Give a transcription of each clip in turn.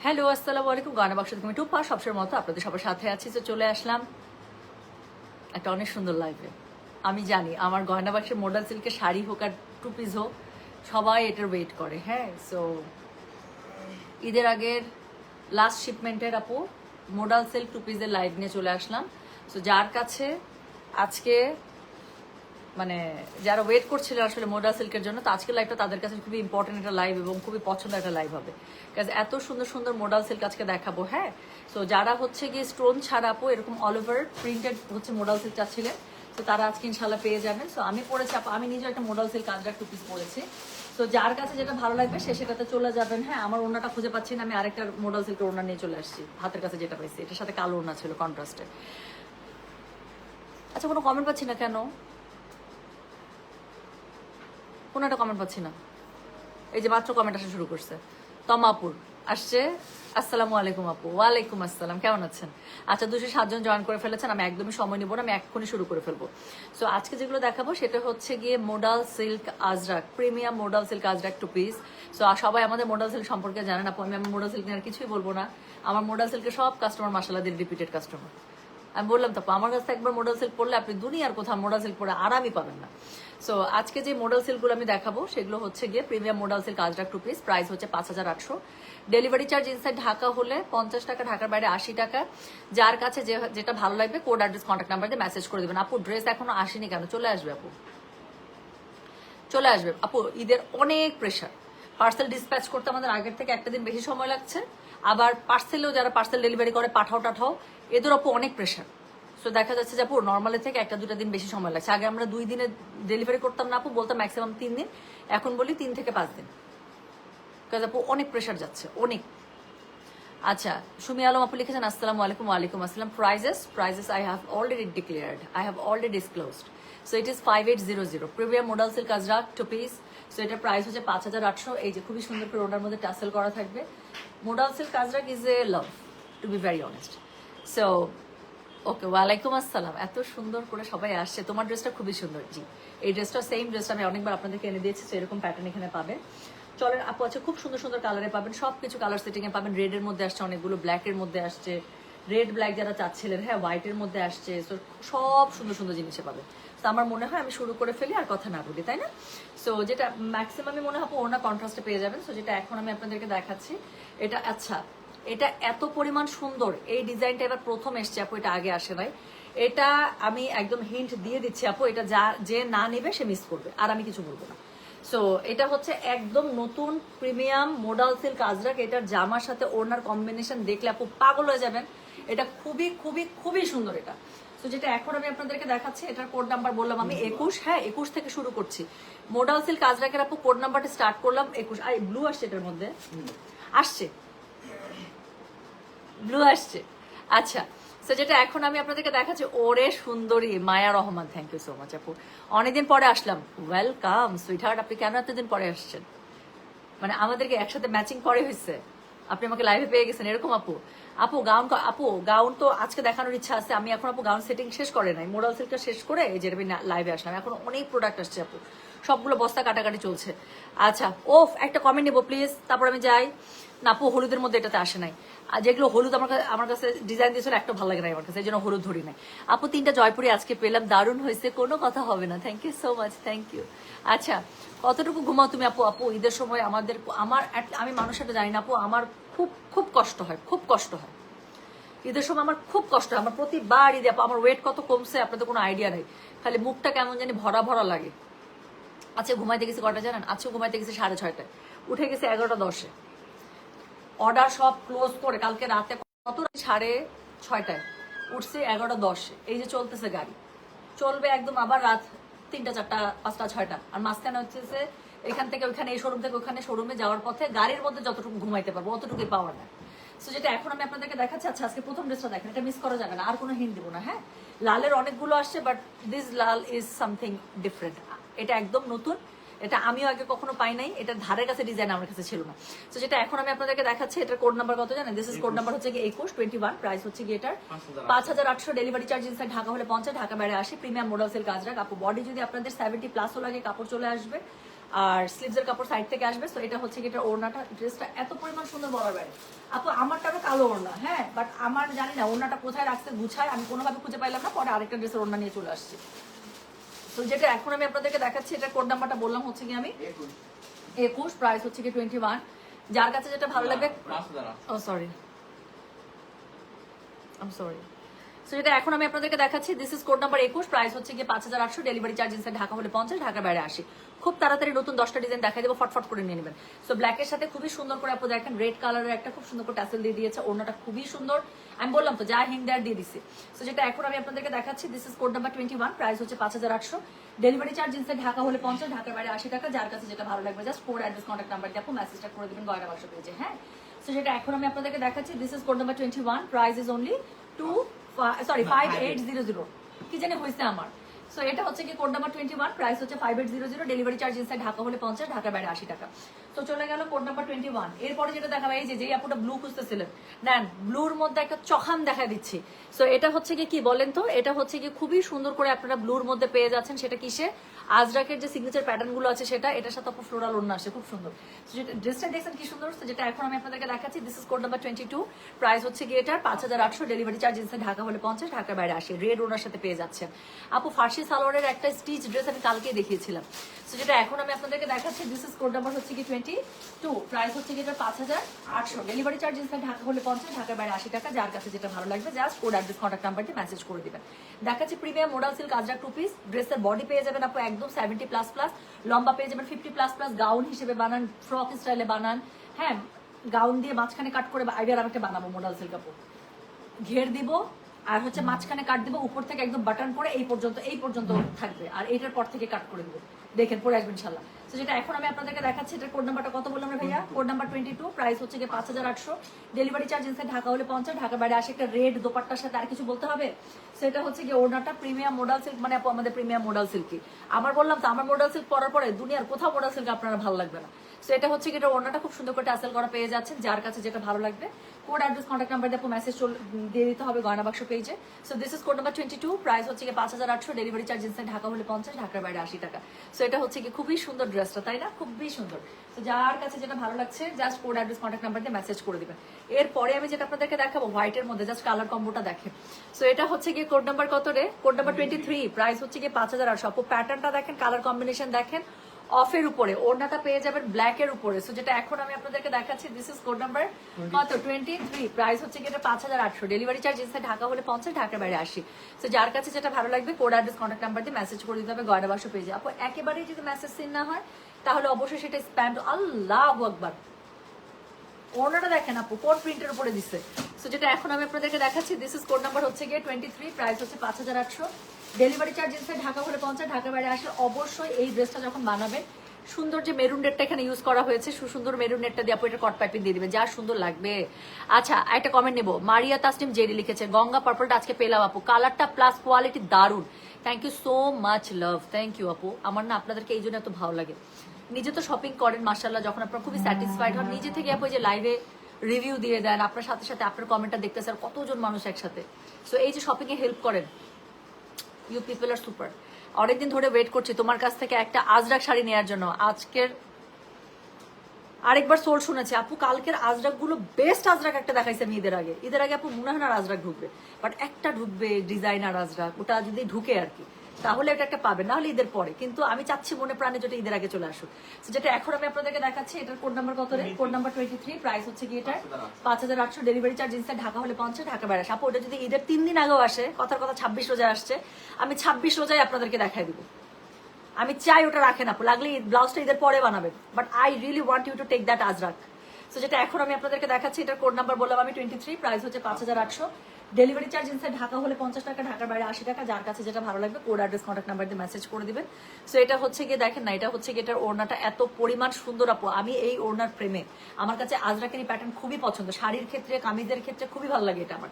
Hello, আসসালামু আলাইকুম। গানা বাক্স থেকে আমি টুপা সবসময়ের মতো আপনাদের সবার সাথে আছি। তো চলে আসলাম একটা অনেক সুন্দর লাইভে। আমি জানি আমার গয়না বাক্সের মডেল সিল্কের শাড়ি হোক আর টু পিস হোক, সবাই এটার ওয়েট করে। হ্যাঁ, সো ঈদের আগের লাস্ট শিপমেন্টের আপু মডেল সিল্ক টু পিসের লাইভ নিয়ে চলে আসলাম। সো যার কাছে আজকে মানে যারা ওয়েট করছিল আসলে মোডা সিল্কের জন্য, তো আজকের লাইভটা তাদের কাছে খুবই ইম্পর্টেন্ট একটা লাইভ এবং খুবই পছন্দের একটা লাইভ হবে, কারণ এত সুন্দর সুন্দর মোডাল সিল্ক আজকে দেখাবো। হ্যাঁ, সো যারা হচ্ছে গিয়ে স্টোন ছাড়া আপু এরকম অল ওভার প্রিন্টেড হচ্ছে মোডাল সিল্ক চাচ্ছিলেন, তো তারা আজকে ইনশাল্লাহ পেয়ে যাবেন। সো আমি পড়েছি আপু, আমি নিজে একটা modal silk ajrak two piece পড়েছি। তো যার কাছে যেটা ভালো লাগবে সে সেটাতে চলে যাবেন। হ্যাঁ, আমার ওড়নাটা খুঁজে পাচ্ছি না, আমি আরেকটা মোডাল সিল্কের ওড়না নিয়ে চলে আসছি। হাতের কাছে যেটা পাইছি এটার সাথে কালো ওড়না ছিল কন্ট্রাস্টে। আচ্ছা, কোনো কমেন্ট পাচ্ছি না কেন? কোনো একটা কমেন্ট পাচ্ছি না। এই যে মাত্র কমেন্ট আসা শুরু করছে, তমাপুর আসছে। আসসালামু আলাইকুম আপু। ওয়ালাইকুম আসসালাম, কেমন আছেন? আচ্ছা, 207 জন জয়েন করে ফেলেছেন। আমি একদমই সময় নিব না, আমি এক্ষুনি শুরু করে ফেলবো। সো আজকে যেগুলো দেখাবো সেটা হচ্ছে গিয়ে modal silk ajrak, premium modal silk ajrak two piece. So সবাই আমাদের মোডাল সিল্ক সম্পর্কে জানেন আপু, আমি মোডাল সিল্ক নিয়ে আর কিছুই বলবো না। আমার মোডাল সিল্কের সব কাস্টমার মাসাল্লাহ দিয়ে রিপিটেড কাস্টমার। আমি বললাম তো আমার কাছে একবার মোডাল সিল্ক পরলে আপনি দুনিয়ার কোথাও মোডাল সিল্ক পরে আরামই পাবেন না। সো আজকে যে মোডাল সিল্কগুলো আমি দেখাবো সেগুলো হচ্ছে গিয়ে premium modal silk ajrak two piece. Price হচ্ছে 5800। ডেলিভারি চার্জ ইনসাইড ঢাকা হলে 50 টাকা, ঢাকার বাইরে 80 টাকা। যার কাছে যেটা ভালো লাগবে কোড অ্যাড্রেস কন্ট্যাক্ট নাম্বার দিয়ে মেসেজ করে দেবেন। আপু ড্রেস এখনো আসেনি কেন? চলে আসবে আপু, চলে আসবে আপু। ঈদের অনেক প্রেশার, পার্সেল ডিসপ্যাচ করতে আমাদের আগের থেকে একটা দিন বেশি সময় লাগছে। আবার পার্সেলেও যারা পার্সেল ডেলিভারি করে পাঠাও টাঠাও, এদের আপু অনেক প্রেশার। সো দেখা যাচ্ছে যে আপু নর্মালি থেকে একটা দুটা দিন বেশি সময় লাগছে। আগে আমরা 2 দিনে ডেলিভারি করতাম না আপু, বলতাম ম্যাক্সিমাম 3 দিন, এখন বলি 3 থেকে 5 দিন। কাজ আপু অনেক প্রেশার যাচ্ছে, অনেক। আচ্ছা, সুমি আলম আপু লিখেছেন আসসালামু আলাইকুম। ওয়ালাইকুম আসসালাম। Prices I have already declared, I have already disclosed. So it is 5800 premium modal silk ajrak two piece. So এটার প্রাইস হচ্ছে 5800। এই যে খুবই সুন্দর করে ওনার মধ্যে টাসেল করা থাকবে। Modal silk ajrak is a love, to be very honest. So okay, ওয়ালাইকুম আসসালাম। এত সুন্দর করে সবাই আসছে। তোমার ড্রেসটা খুবই সুন্দর। জি, এই ড্রেসটা সেম ড্রেসটা আমি অনেকবার আপনাদেরকে এনে দিয়েছি। এরকম প্যাটার্ন এখানে পাবেন। চলেন আপু, আছে খুব সুন্দর সুন্দর কালারে পাবেন, সবকিছু কালার সেটিং এ পাবেন। রেড এর মধ্যে আসছে অনেকগুলো, ব্ল্যাক এর মধ্যে আসছে, রেড ব্ল্যাক যারা চাচ্ছিলেন, হ্যাঁ হোয়াইট এর মধ্যে আসছে। সব সুন্দর সুন্দর জিনিসে পাবেন। তো আমার মনে হয় আমি শুরু করে ফেলি আর কথা না বলি, তাই না? সো যেটা ম্যাক্সিমামই মনে হয় ওনা কন্ট্রাস্টে পেয়ে যাবেন। সো যেটা এখন আমি আপনাদেরকে দেখাচ্ছি এটা, আচ্ছা এটা এত পরিমাণ সুন্দর, এই ডিজাইনটা এবার প্রথম এসছে আপু, এটা আগে আসে নাই। এটা আমি একদম হিন্ট দিয়ে দিচ্ছি আপু, এটা যে না নেবে সে মিস করবে, আর আমি কিছু বলবো না। সো এটা হচ্ছে একদম নতুন প্রিমিয়াম মোডাল সিল্ক আজরাক। এটার জামার সাথে ওড়নার কম্বিনেশন দেখলে আপু পাগল হয়ে যাবেন। এটা খুবই খুবই খুবই সুন্দর এটা। তো যেটা এখন আমি আপনাদেরকে দেখাচ্ছি, এটার কোড নাম্বার বললাম আমি 21। হ্যাঁ, 21 থেকে শুরু করছি। মোডাল সিল্ক আজরাকের আপু কোড নাম্বারটা স্টার্ট করলাম 21। আর ব্লু আসছে এটার মধ্যে, আসছে ব্লু আসছে। আচ্ছা, তো যেটা এখন আমি আপনাদেরকে দেখাচ্ছি, ওরে সুন্দরী Maya Rahman, thank you so much আপু, অনেকদিন পরে আসলাম। ওয়েলকাম সুইটহার্ট, আপনি কেন এতদিন পরে আসছেন? মানে আমাদেরকে একসাথে ম্যাচিং করে হয়েছে, আপনি আমাকে লাইভে পেয়ে গেছেন এরকম আপু। আপু গাউন তো আজকে দেখানোর ইচ্ছা আছে। আমি এখন আপু গাউন সেটিং শেষ করে নাই, মোডাল সিল্কটা শেষ করে এই যে লাইভে আসলাম। এখন অনেক প্রোডাক্ট আসছে আপু, সবগুলো বস্তা কাটাকাটি চলছে। আচ্ছা, একটা কমেন্ট নেবো প্লিজ, তারপর আমি যাই। না আপু, হলুদের মধ্যে এটাতে আসে নাই। আর যেগুলো হলুদ আমার কাছে ডিজাইন দিয়েছিল একটা ভালো লাগে না আমার কাছে, এই জন্য হলুদ ধরি নাই। আপু 3টা জয়পুরি আজকে পেলাম, দারুণ হয়েছে, কোনো কথা হবে না। Thank you so much, thank you. আচ্ছা, কতটুকু ঘুমাও তুমি আপু? আপু ঈদের সময় আমি মানুষটা জানি না আপু, আমার খুব খুব কষ্ট হয়, খুব কষ্ট হয় ঈদের সময়, আমার খুব কষ্ট হয়। আমার প্রতিবার ঈদে আপু আমার ওয়েট কত কমছে আপনাদের কোনো আইডিয়া নেই, খালি মুখটা কেমন জানি ভরা ভরা লাগে। আচ্ছা, ঘুমাইতে গেছি কটা জানেন? আজকে ঘুমাইতে গেছি 6:30টায়, উঠে গেছে 11:10। অর্ডার সব ক্লোজ করে কালকে রাতে কত 6:30টায় উঠছে, 11:10। এই যে চলতেছে গাড়ি, চলবে একদম আবার রাত 3টা 4টা 5টা 6টা। আর মাঝখানে হচ্ছে এখান থেকে ওইখানে, এই শোরুম থেকে ওখানে শোরুমে যাওয়ার পথে গাড়ির মধ্যে যতটুকু ঘুমাইতে পারবো অতটুকুই পাওয়ার না। সো যেটা এখন আমি আপনাদেরকে দেখাচ্ছি, আচ্ছা আজকে প্রথম ড্রেসটা দেখেন, এটা মিস করা যাবে না, আর কোনো হিন্ট দিব না। হ্যাঁ, লালের অনেকগুলো আসছে, but this Lal is something different. এটা একদম নতুন, এটা আমিও আগে কখনো পাই নাই, এটার ধারের কাছে ডিজাইন আমার কাছে ছিল না। তো যেটা এখন আমি আপনাদেরকে দেখাচ্ছি, এটার কোড নাম্বার কত জানেন? দিস ইজ কোড নাম্বার হচ্ছে 2121। প্রাইস হচ্ছে গিয়ে এটার 5800। ডেলিভারি চার্জ ইনসাইড ঢাকা হলে 50, ঢাকা বাইরে 80। প্রিমিয়াম মোডাল সিল্ক আজরাক আপু। বডি যদি আপনাদের 70+ লাগে কাপড় চলে আসবে। আর স্লিভসের কাপড় সাইড থেকে আসবে। তো এটা হচ্ছে কি এটা ওড়নাটা, ড্রেসটা এত পরিমাণ সুন্দর বলার বাইরে। আপু আমারটারও কালো ওড়না, হ্যাঁ, বাট আমার জানি না ওড়নাটা কোথায় রাখছে, গুছায় আমি কোনোভাবে খুঁজে পাইলাম না, পরে আরেকটা ড্রেসের ওড়না নিয়ে চলে আসছি। তো যেটা এখন আমি আপনাদেরকে দেখাচ্ছি, এটা কোড নাম্বারটা বললাম হচ্ছে কি আমি 21, প্রাইস হচ্ছে কি 21। যার কাছে যেটা ভালো লাগবে, ও sorry I am sorry. So যেটা এখন আমি আপনাদেরকে দেখাচ্ছি, this is code number 21, price হচ্ছে গিয়ে 5800, ডেলিভারি চার্জ ইনসাইড ঢাকা হলে 50, ঢাকার বাইরে 80। খুব তাড়াতাড়ি নতুন 10টা ডিজাইন দেখাই দেবো, ফটফট করে নিয়ে নেবেন। সো ব্ল্যাকের সাথে খুবই সুন্দর করে আপনি দেখেন রেড কালারের একটা খুব সুন্দর করে ট্যাসেল দিয়ে দিয়েছে, ওড়নাটা খুবই সুন্দর। আমি বললাম তো যা হিং দেয়ার দিয়ে দিছি। সো যেটা এখন আমি আপনাদেরকে দেখাচ্ছি, this is code number 21, price হচ্ছে 5800, ডেলিভারি চার্জ ইনসাইড ঢাকা হলে 50, ঢাকার বাইরে 80 টাকা। যার কাছে যেটা ভালো লাগবে just code address contact number দিয়ে আপনি মেসেজটা করে দিবেন গয়না বাক্স পেজে, হ্যাঁ। সো যেটা এখন আমি আপনাদেরকে দেখাচ্ছি, this is code number 21, price is only 5800, কি জানি হয়েছে আমার। সো এটা হচ্ছে কি কোড নাম্বার 21, প্রাইস হচ্ছে 5800, ডেলিভারি চার্জ ইনসাইড ঢাকা হলে 50, ঢাকার বাইরে 80 টাকা। তো চলে গেল কোড নাম্বার 21। এরপরে যেটা দেখাবো, এই যে আপুটা ব্লু খুঁজতেছিলেন, নেন ব্লুর মধ্যে একটা চখাম দেখা দিচ্ছি। সো এটা হচ্ছে কি বলেন তো, এটা হচ্ছে কি খুবই সুন্দর করে আপনারা ব্লুর মধ্যে পেয়ে যাচ্ছেন। সেটা কিসে, আজরাকের যে সিগনেচার প্যাটার্ন গুলো আছে সেটা, এটার সাথে ফ্লোরাল ওড়না আসে, খুব সুন্দর। ড্রেসটা দেখছেন কি সুন্দর। যেটা এখন আমি আপনাদেরকে দেখাচ্ছি, this is code number 22, price হচ্ছে কি এটার 5800, ডেলিভারি চার্জ ইনসাইড ঢাকা হলে 50, ঢাকার বাইরে 80। রেড ওড়নার সাথে পেয়ে যাচ্ছেন। আপু ফার্সি সালোয়ারের একটা স্টিচ ড্রেস আমি কালকে দেখিয়েছিলাম। সো যেটা এখন আমি আপনাদেরকে দেখাচ্ছি, দিস ইজ কোড নাম্বার হচ্ছে কি 22, প্রাইস হচ্ছে কি এটা 5800, ডেলিভারি চার্জ ইনসাইড ঢাকা হলে 50, ঢাকার বাইরে 80 টাকা। যার কাছে যেটা ভালো লাগবে just code address contact number দিয়ে মেসেজ করে দিবেন। দেখাচ্ছি premium modal silk Ajrak 2 piece ড্রেসের বডি পেয়ে যাবেন আপু একদম 70++, লম্বা পেয়ে যাবেন 50++, গাউন হিসেবে বানান, ফ্রক স্টাইলে বানান, হ্যাঁ, গাউন দিয়ে মাঝখানে কাট করে আইডিয়ার আমি একটা বানাবো মোডাল সিল্ক আপু, ঘের দিব আর হচ্ছে মাঝখানে কাট দিব, উপর থেকে একদম বাটন করে এই পর্যন্ত থাকবে, আর এটার পর থেকে কাট করে দিব, দেখেন পরে আসবেন ইনশাল্লাহ। তো যেটা এখন আমি আপনাদেরকে দেখাচ্ছি, এটার কোড নাম্বারটা কত বললাম না ভাইয়া, কোড নাম্বার 22, প্রাইস হচ্ছে কি 5800, ডেলিভারি চার্জ ইনসাইড ঢাকা হলে 50, ঢাকার বাইরে আসে। একটা রেড দোপাট্টার সাথে আর কিছু বলতে হবে, সেটা হচ্ছে কি ওড়নাটা প্রিমিয়াম মোডাল সিল্ক, মানে আপু আমাদের প্রিমিয়াম মোডাল সিল্কই। আমার বললাম তো, আমার মোডাল সিল্ক পরার পরে দুনিয়ার কোথাও মোডাল সিল্ক আপনারা ভালো লাগবে না। সো এটা হচ্ছে কি এটা ওড়নাটা খুব সুন্দর করে টাসেল করা পেয়ে যাচ্ছেন। যার কাছে যেটা ভালো লাগবে কোড অ্যাড্রেস কন্ট্যাক্ট নাম্বার দিয়ে আপু মেসেজ দিয়ে দিতে হবে গয়না বাক্স পেজে। So this is code number 22, price হচ্ছে কি 5800, ডেলিভারি চার্জ ইনসাইড ঢাকা হলে 50, ঢাকার বাইরে 80 টাকা। সো এটা হচ্ছে কি খুবই সুন্দর ড্রেসটা, তাই না, খুবই সুন্দর। তো যার কাছে যেটা ভালো লাগছে just code address contact number দিয়ে মেসেজ করে দিবেন। এরপরে আমি যেটা আপনাদেরকে দেখাবো হোয়াইটের মধ্যে, জাস্ট কালার কম্বোটা দেখেন। সো এটা হচ্ছে কি কোড নাম্বার কত রে, কোড নাম্বার 23, প্রাইস হচ্ছে কি 5800। আপু প্যাটার্নটা দেখেন, কালার কম্বিনেশন দেখেন, অফের উপরে ওড়নাটা পেয়ে যাবেন ব্ল্যাক এর উপরে। সো যেটা এখন আমি আপনাদেরকে দেখাচ্ছি, দিস ইজ কোড নাম্বার কত 23, প্রাইস হচ্ছে কি এটা 5800, ডেলিভারি চার্জ ইনসাইড ঢাকা হলে 50, ঢাকার বাইরে 80। সো যার কাছে যেটা ভালো লাগবে কোড অ্যাড্রেস কন্ট্যাক্ট নাম্বার দিয়ে মেসেজ করে দিতে হবে গয়না বাক্স পেজে। আপু একেবারেই যদি মেসেজ সিন না হয় তাহলে অবশ্যই সেটা স্প্যাম, আল্লাহু আকবার, ওড়নাটা দেখেন আপু কোড প্রিন্টের উপরে দিচ্ছে। সো যেটা এখন আমি আপনাদেরকে দেখাচ্ছি, দিস ইজ কোড নাম্বার হচ্ছে গিয়ে 23, প্রাইস হচ্ছে 5800, ডেলিভারি চার্জ ইনসাইড ঢাকা হলে 50, ঢাকার বাইরে আসলে অবশ্যই এই ড্রেসটা যখন বানাবেন সুন্দর যে মেরুন নেটটা এখানে ইউজ করা হয়েছে, সুন্দর মেরুন নেটটা দিয়ে আপু এটা কট পাইপিং দিয়ে দিবেন, যা সুন্দর লাগবে। আচ্ছা একটা কমেন্ট নেবো, মারিয়া তাসনিম জেডি লিখেছে গঙ্গা পার্পলটা আজকে পেলাম আপু, কালারটা প্লাস কোয়ালিটি দারুন, thank you so much love, thank you আপু। আমার না আপনাদেরকে এই জন্য এত ভালো লাগে, নিজে তো শপিং করেন মাশাআল্লাহ, যখন আপনারা খুবই স্যাটিসফাইড হন নিজে থেকে আপু যে লাইভে রিভিউ দিয়ে দেন, আপনার সাথে সাথে আপনার কমেন্টটা দেখতেছে আর কতজন মানুষ একসাথে। সো এই যে শপিং এ হেল্প করেন, ইউ পিপল আর সুপার। অনেকদিন ধরে ওয়েট করছি তোমার কাছ থেকে একটা আজরাক শাড়ি নেওয়ার জন্য, আজকের আরেকবার সোল শুনেছি আপু, কালকের আজরাক গুলো বেস্ট আজরাক একটা দেখাইছে আমি ঈদের আগে আপু মনে হয় না আজরাক ঢুকবে, বাট একটা ঢুকবে ডিজাইনার আজরাক, ওটা যদি ঢুকে আর কি তাহলে এটা একটা পাবে, না হলে ঈদের পরে, কিন্তু আমি চাচ্ছি মনে প্রাণে যেটা ঈদের আগে চলে আসুক। যেটা এখন আমি আপনাদেরকে দেখাচ্ছি, এটার কোড নাম্বার কত রে, কোড নাম্বার 23, প্রাইস হচ্ছে কি এটা 5800, ডেলিভারি চার্জ ইনসাইড ঢাকা হলে 50, ঢাকা বাইরে আসে। আপু ওটা যদি ঈদের 3 দিন আগেও আসে, কথার কথা 26 রোজায় আসছে, আমি 26 রোজায় আপনাদেরকে দেখাই দিব, আমি চাই ওটা রাখেন আপু, লাগলে ব্লাউজটা ঈদের পরে বানাবেন, but I really want you to take that ajrak. So যেটা এখন আমি আপনাদেরকে দেখাচ্ছি, এটার কোড নাম্বার বললাম আমি 23, প্রাইস হচ্ছে 5800, ডেলিভারি চার্জ ইনসাইড ঢাকা হলে 50 টাকা, ঢাকার বাইরে 80 টাকা। যার কাছে যেটা ভালো লাগবে কোড অ্যাড্রেস কন্ট্যাক্ট নাম্বার দিয়ে মেসেজ করে দিবেন। সো এটা হচ্ছে গিয়ে দেখেন না, এটা হচ্ছে গিয়ে এটার ওড়নাটা এত পরিমাণ সুন্দর আপু, আমি এই ওড়নার প্রেমে, আমার কাছে আজরাকের প্যাটার্ন খুবই পছন্দ, শাড়ির ক্ষেত্রে কামিজের ক্ষেত্রে খুবই ভালো লাগে এটা আমার।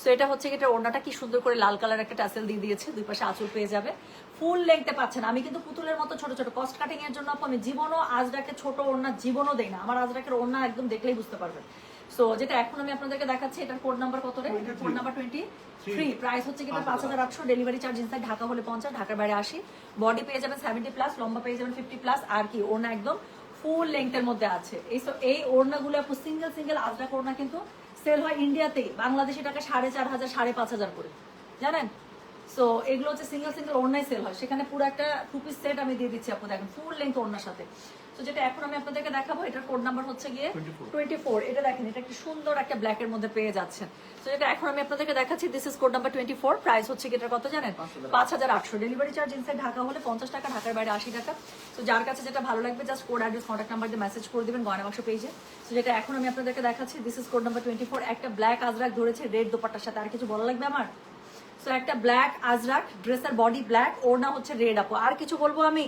সো এটা হচ্ছে গিয়ে এটার ওড়নাটা কি সুন্দর করে লাল কালার একটা টাসেল দিয়ে দিয়েছে, দুই পাশে আঁচল পেয়ে যাবে, ফুল লেংথে পাচ্ছেন। আমি কিন্তু পুতুলের মতো ছোট ছোট কস্ট কাটিং এর জন্য আপু আমি জীবনও আজরাকে ছোট ওড়না জীবনও দেই না, আমার আজরাকের ওড়না একদম দেখলেই বুঝতে পারবেন। সো যেটা এখন আমি আপনাদেরকে দেখাচ্ছি, এটার কোড নাম্বার কত রে? এটার কোড নাম্বার 23, প্রাইস হচ্ছে কি 5800, ডেলিভারি চার্জ ইনসাইড ঢাকা হলে 50, ঢাকার বাইরে 80, বডি পেয়ে যাবেন 70+, লম্বা পেয়ে যাবেন 50+, আর কি ওড়না একদম ফুল লেংথের মধ্যে আছে। এই ওড়নাগুলো আপু সিঙ্গেল আজরাক ওড়না কিন্তু সেল হয় ইন্ডিয়াতেই বাংলাদেশি টাকা 4500 5500 করে, জানেন? সো এগুলো হচ্ছে সিঙ্গেল ওড়নাই সেল হয়, সেখানে পুরো একটা 2 পিস সেট আমি দিয়ে দিচ্ছি আপু, দেখেন ফুল লেংথ ওড়নার সাথে। তো যেটা এখন আমি আপনাদেরকে দেখাবো, এটার কোড নাম্বার হচ্ছে গিয়ে 24। এটা দেখেন, এটা একটা সুন্দর একটা ব্ল্যাক এর মধ্যে পেয়ে যাচ্ছেন। তো যেটা এখন আমি আপনাদেরকে দেখাচ্ছি, this is code number 24, price হচ্ছে কি এটার কত জানেন? 5800, ডেলিভারি চার্জ ইনসাইড ঢাকা হলে 50 টাকা, ঢাকার বাইরে 80 টাকা। তো যার কাছে যেটা ভালো লাগবে just code address contact number দিয়ে মেসেজ করে দিবেন গয়না বাক্স পেজে। তো যেটা এখন আমি আপনাদেরকে দেখাচ্ছি, দিস ইজ কোড নাম্বার 24, একটা ব্ল্যাক আজরাক ধরেছে রেড দোপাট্টার সাথে। আর কিছু ভালো লাগবে আমার? সো একটা ব্ল্যাক আজরাক, ড্রেসের বডি ব্ল্যাক, ওড়না হচ্ছে রেড আপু। আর কিছু বলবো আমি?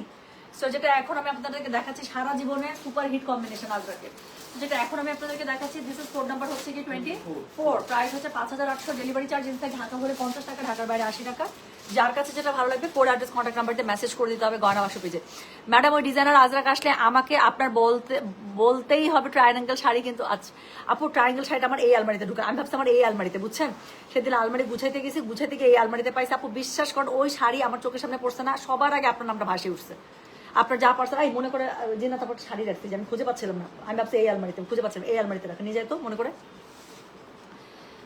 সো যেটা এখন আমি আপনাদেরকে দেখাচ্ছি, সারা জীবনের সুপার হিট কম্বিনেশন আজরাকের। যেটা এখন আমি আপনাদেরকে দেখাচ্ছি, দিস ইজ কোড নাম্বার হচ্ছে কি 24, প্রাইস হচ্ছে 5800, ডেলিভারি চার্জ ইনসাইড ঢাকা হলে 50 টাকা, ঢাকার বাইরে 80 টাকা। যার কাছে যেটা ভালো লাগবে কোড অ্যাড্রেস কন্ট্যাক্ট নাম্বার দিয়ে মেসেজ করে দিতে হবে গয়না বাক্স পেজে। ম্যাডাম ওই ডিজাইনার আজরাক আসলে আমাকে আপনার বলতেই হবে ট্রায়াঙ্গেল শাড়ি, কিন্তু আপু ট্রায়াঙ্গেল শাড়িটা আমার এই আলমারিতে ঢুকে, আমি ভাবছি আমার এই আলমারিতে, বুঝছেন? সেদিন আলমারি গুছাইতে গেছি, গুছাইতে গিয়ে এই আলমারিতে পাইছি আপু। বিশ্বাস করেন ওই শাড়ি আমার চোখের সামনে পড়ছে না, সবার আগে আপনার নামটা ভাসে উঠছে। আপনার যা পার্সেল এই মনে করে যে না, তারপর শাড়ি রাখছি যে আমি খুঁজে পাচ্ছিলাম না, আমি ভাবছি এই আলমারিতে, খুঁজে পাচ্ছিলাম এই আলমারিতে রাখা, নিয়ে যায় তো মনে করে।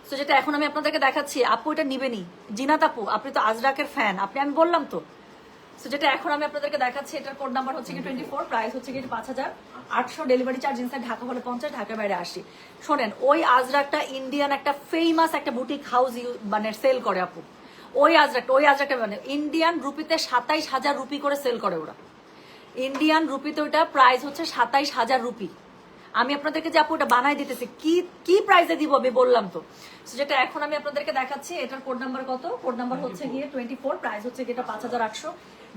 তো যেটা এখন আমি আপনাদেরকে দেখাচ্ছি, আপু এটা নিবেনি জিনাত আপু, আপনি তো আজরাকের ফ্যান, আমি বললাম তো। তো যেটা এখন আমি আপনাদেরকে দেখাচ্ছি, এটার কোড নাম্বার হচ্ছে কি 24, প্রাইস হচ্ছে কি 5800, ডেলিভারি চার্জ ইনসাইড ঢাকা হলে 50, ঢাকার বাইরে 80। শোনেন, ওই আজরাকটা ইন্ডিয়ান একটা ফেমাস একটা বুটিক হাউস মানে সেল করে আপু। ওই আজরাকটা মানে ইন্ডিয়ান রুপিতে 27000 রুপি করে সেল করে ওরা। ইন্ডিয়ান রুপিতে ওইটা প্রাইস হচ্ছে 27000 রুপি। আমি আপনাদেরকে যে আপু ওটা বানাই দিতেছি, কি প্রাইসে দিব আমি বললাম তো। যেটা এখন আমি আপনাদেরকে দেখাচ্ছি, এটার কোড নাম্বার কত? কোড নাম্বার হচ্ছে গিয়ে 24, প্রাইস হচ্ছে গিয়ে 5800,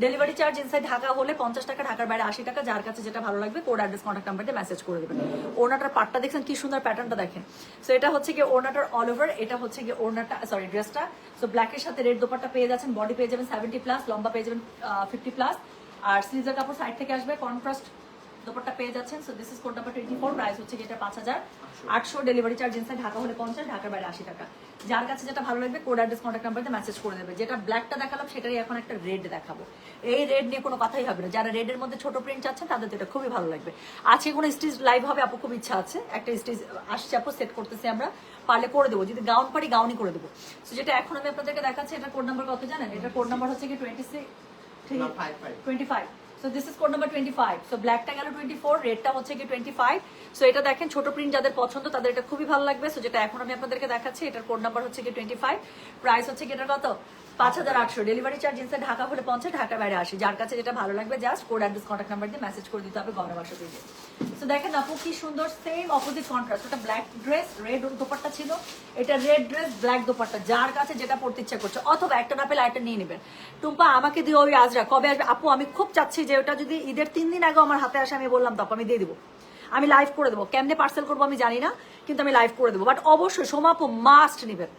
ডেলিভারি চার্জ ইনসাইড ঢাকা হলে 50 টাকা, ঢাকার বাইরে 80 টাকা। যার কাছে যেটা ভালো লাগবে কোড অ্যাড্রেস কন্ট্যাক্ট নাম্বার দিয়ে মেসেজ করে দেবেন। ওড়নাটার পাটটা দেখছেন কি সুন্দর, প্যাটার্নটা দেখেন। সো এটা হচ্ছে গিয়ে ওড়নাটার অল ওভার, এটা হচ্ছে গিয়ে ওড়নাটা, সরি ড্রেসটা। সো ব্ল্যাকের সাথে রেড দোপাট্টা পেয়ে যাচ্ছেন, বডি পেয়ে যাবেন 70+, লম্বা পেয়ে যাবেন 50+, আর স্লিভের কাপড় সাইড থেকে আসবে, কন্ট্রাস্ট দোপাট্টা পেয়ে যাচ্ছেন। So this is code number 24, price হচ্ছে এটা 5800, ডেলিভারি চার্জ ইনসাইড ঢাকা হলে 50, ঢাকার বাইরে 80 টাকা। যার কাছে যেটা ভালো লাগবে কোড অ্যাড্রেস কন্ট্যাক্ট নাম্বার দিয়ে মেসেজ করে দেবে। যেটা ব্ল্যাকটা দেখালাম সেটাই এখন একটা রেড দেখাবো। এই রেড নিয়ে কোনো কথাই হবে না, যারা রেডের মধ্যে ছোট প্রিন্ট চাচ্ছেন তাদের তো এটা খুবই ভালো লাগবে। আজকে কোনো স্টিচ লাইভ হবে আপু, খুব ইচ্ছা আছে, একটা স্টিচ আসছে আপু, সেট করতেছি আমরা, পারলে করে দেবো, যদি গাউন পারি গাউনই করে দেবো। তো যেটা এখন আমি আপনাদেরকে দেখাচ্ছি, এটা কোড নাম্বার কত জানেন? এটা কোড নাম্বার হচ্ছে কি 25। So this is code number 25। So ব্ল্যাকটা গেল 24, রেডটা হচ্ছে কি 25। সো এটা দেখেন, ছোট প্রিন্ট যাদের পছন্দ তাদের এটা খুবই ভালো লাগবে। সো যেটা এখন আমি আপনাদেরকে দেখাচ্ছি, এটার কোড নাম্বার হচ্ছে কি 25, প্রাইস হচ্ছে কি এটার কত? 5800, ডেলিভারি চার্জ ইনসাইড ঢাকা হলে 50, ঢাকার বাইরে 80। যার কাছে যেটা ভালো লাগবে just code address contact number দিয়ে মেসেজ করে দিতে হবে গয়না বাক্স পেজে। সো দেখেন আপু কি সুন্দর, সেম অপোজিট কন্ট্রাস্ট। ওটা ব্ল্যাক ড্রেস, রেড দোপাট্টা ছিল, এটা রেড ড্রেস ব্ল্যাক দোপাট্টা। যার কাছে যেটা পড়তে ইচ্ছা করছে, অথবা একটা না পেলে একটা নিয়ে নেবেন। টুম্পা আমাকে দিও ওই আজরা, কবে আসবে আপু? আমি খুব চাচ্ছি যে ওটা যদি ঈদের 3 দিন আগে আমার হাতে আসে, আমি বললাম তখন আমি দিয়ে দিবো, আমি লাইভ করে দেবো। কেমনে পার্সেল করবো আমি জানি না, কিন্তু আমি লাইভ করে দেবো। বাট অবশ্যই সোমা আপু মাস্ট নিবেন।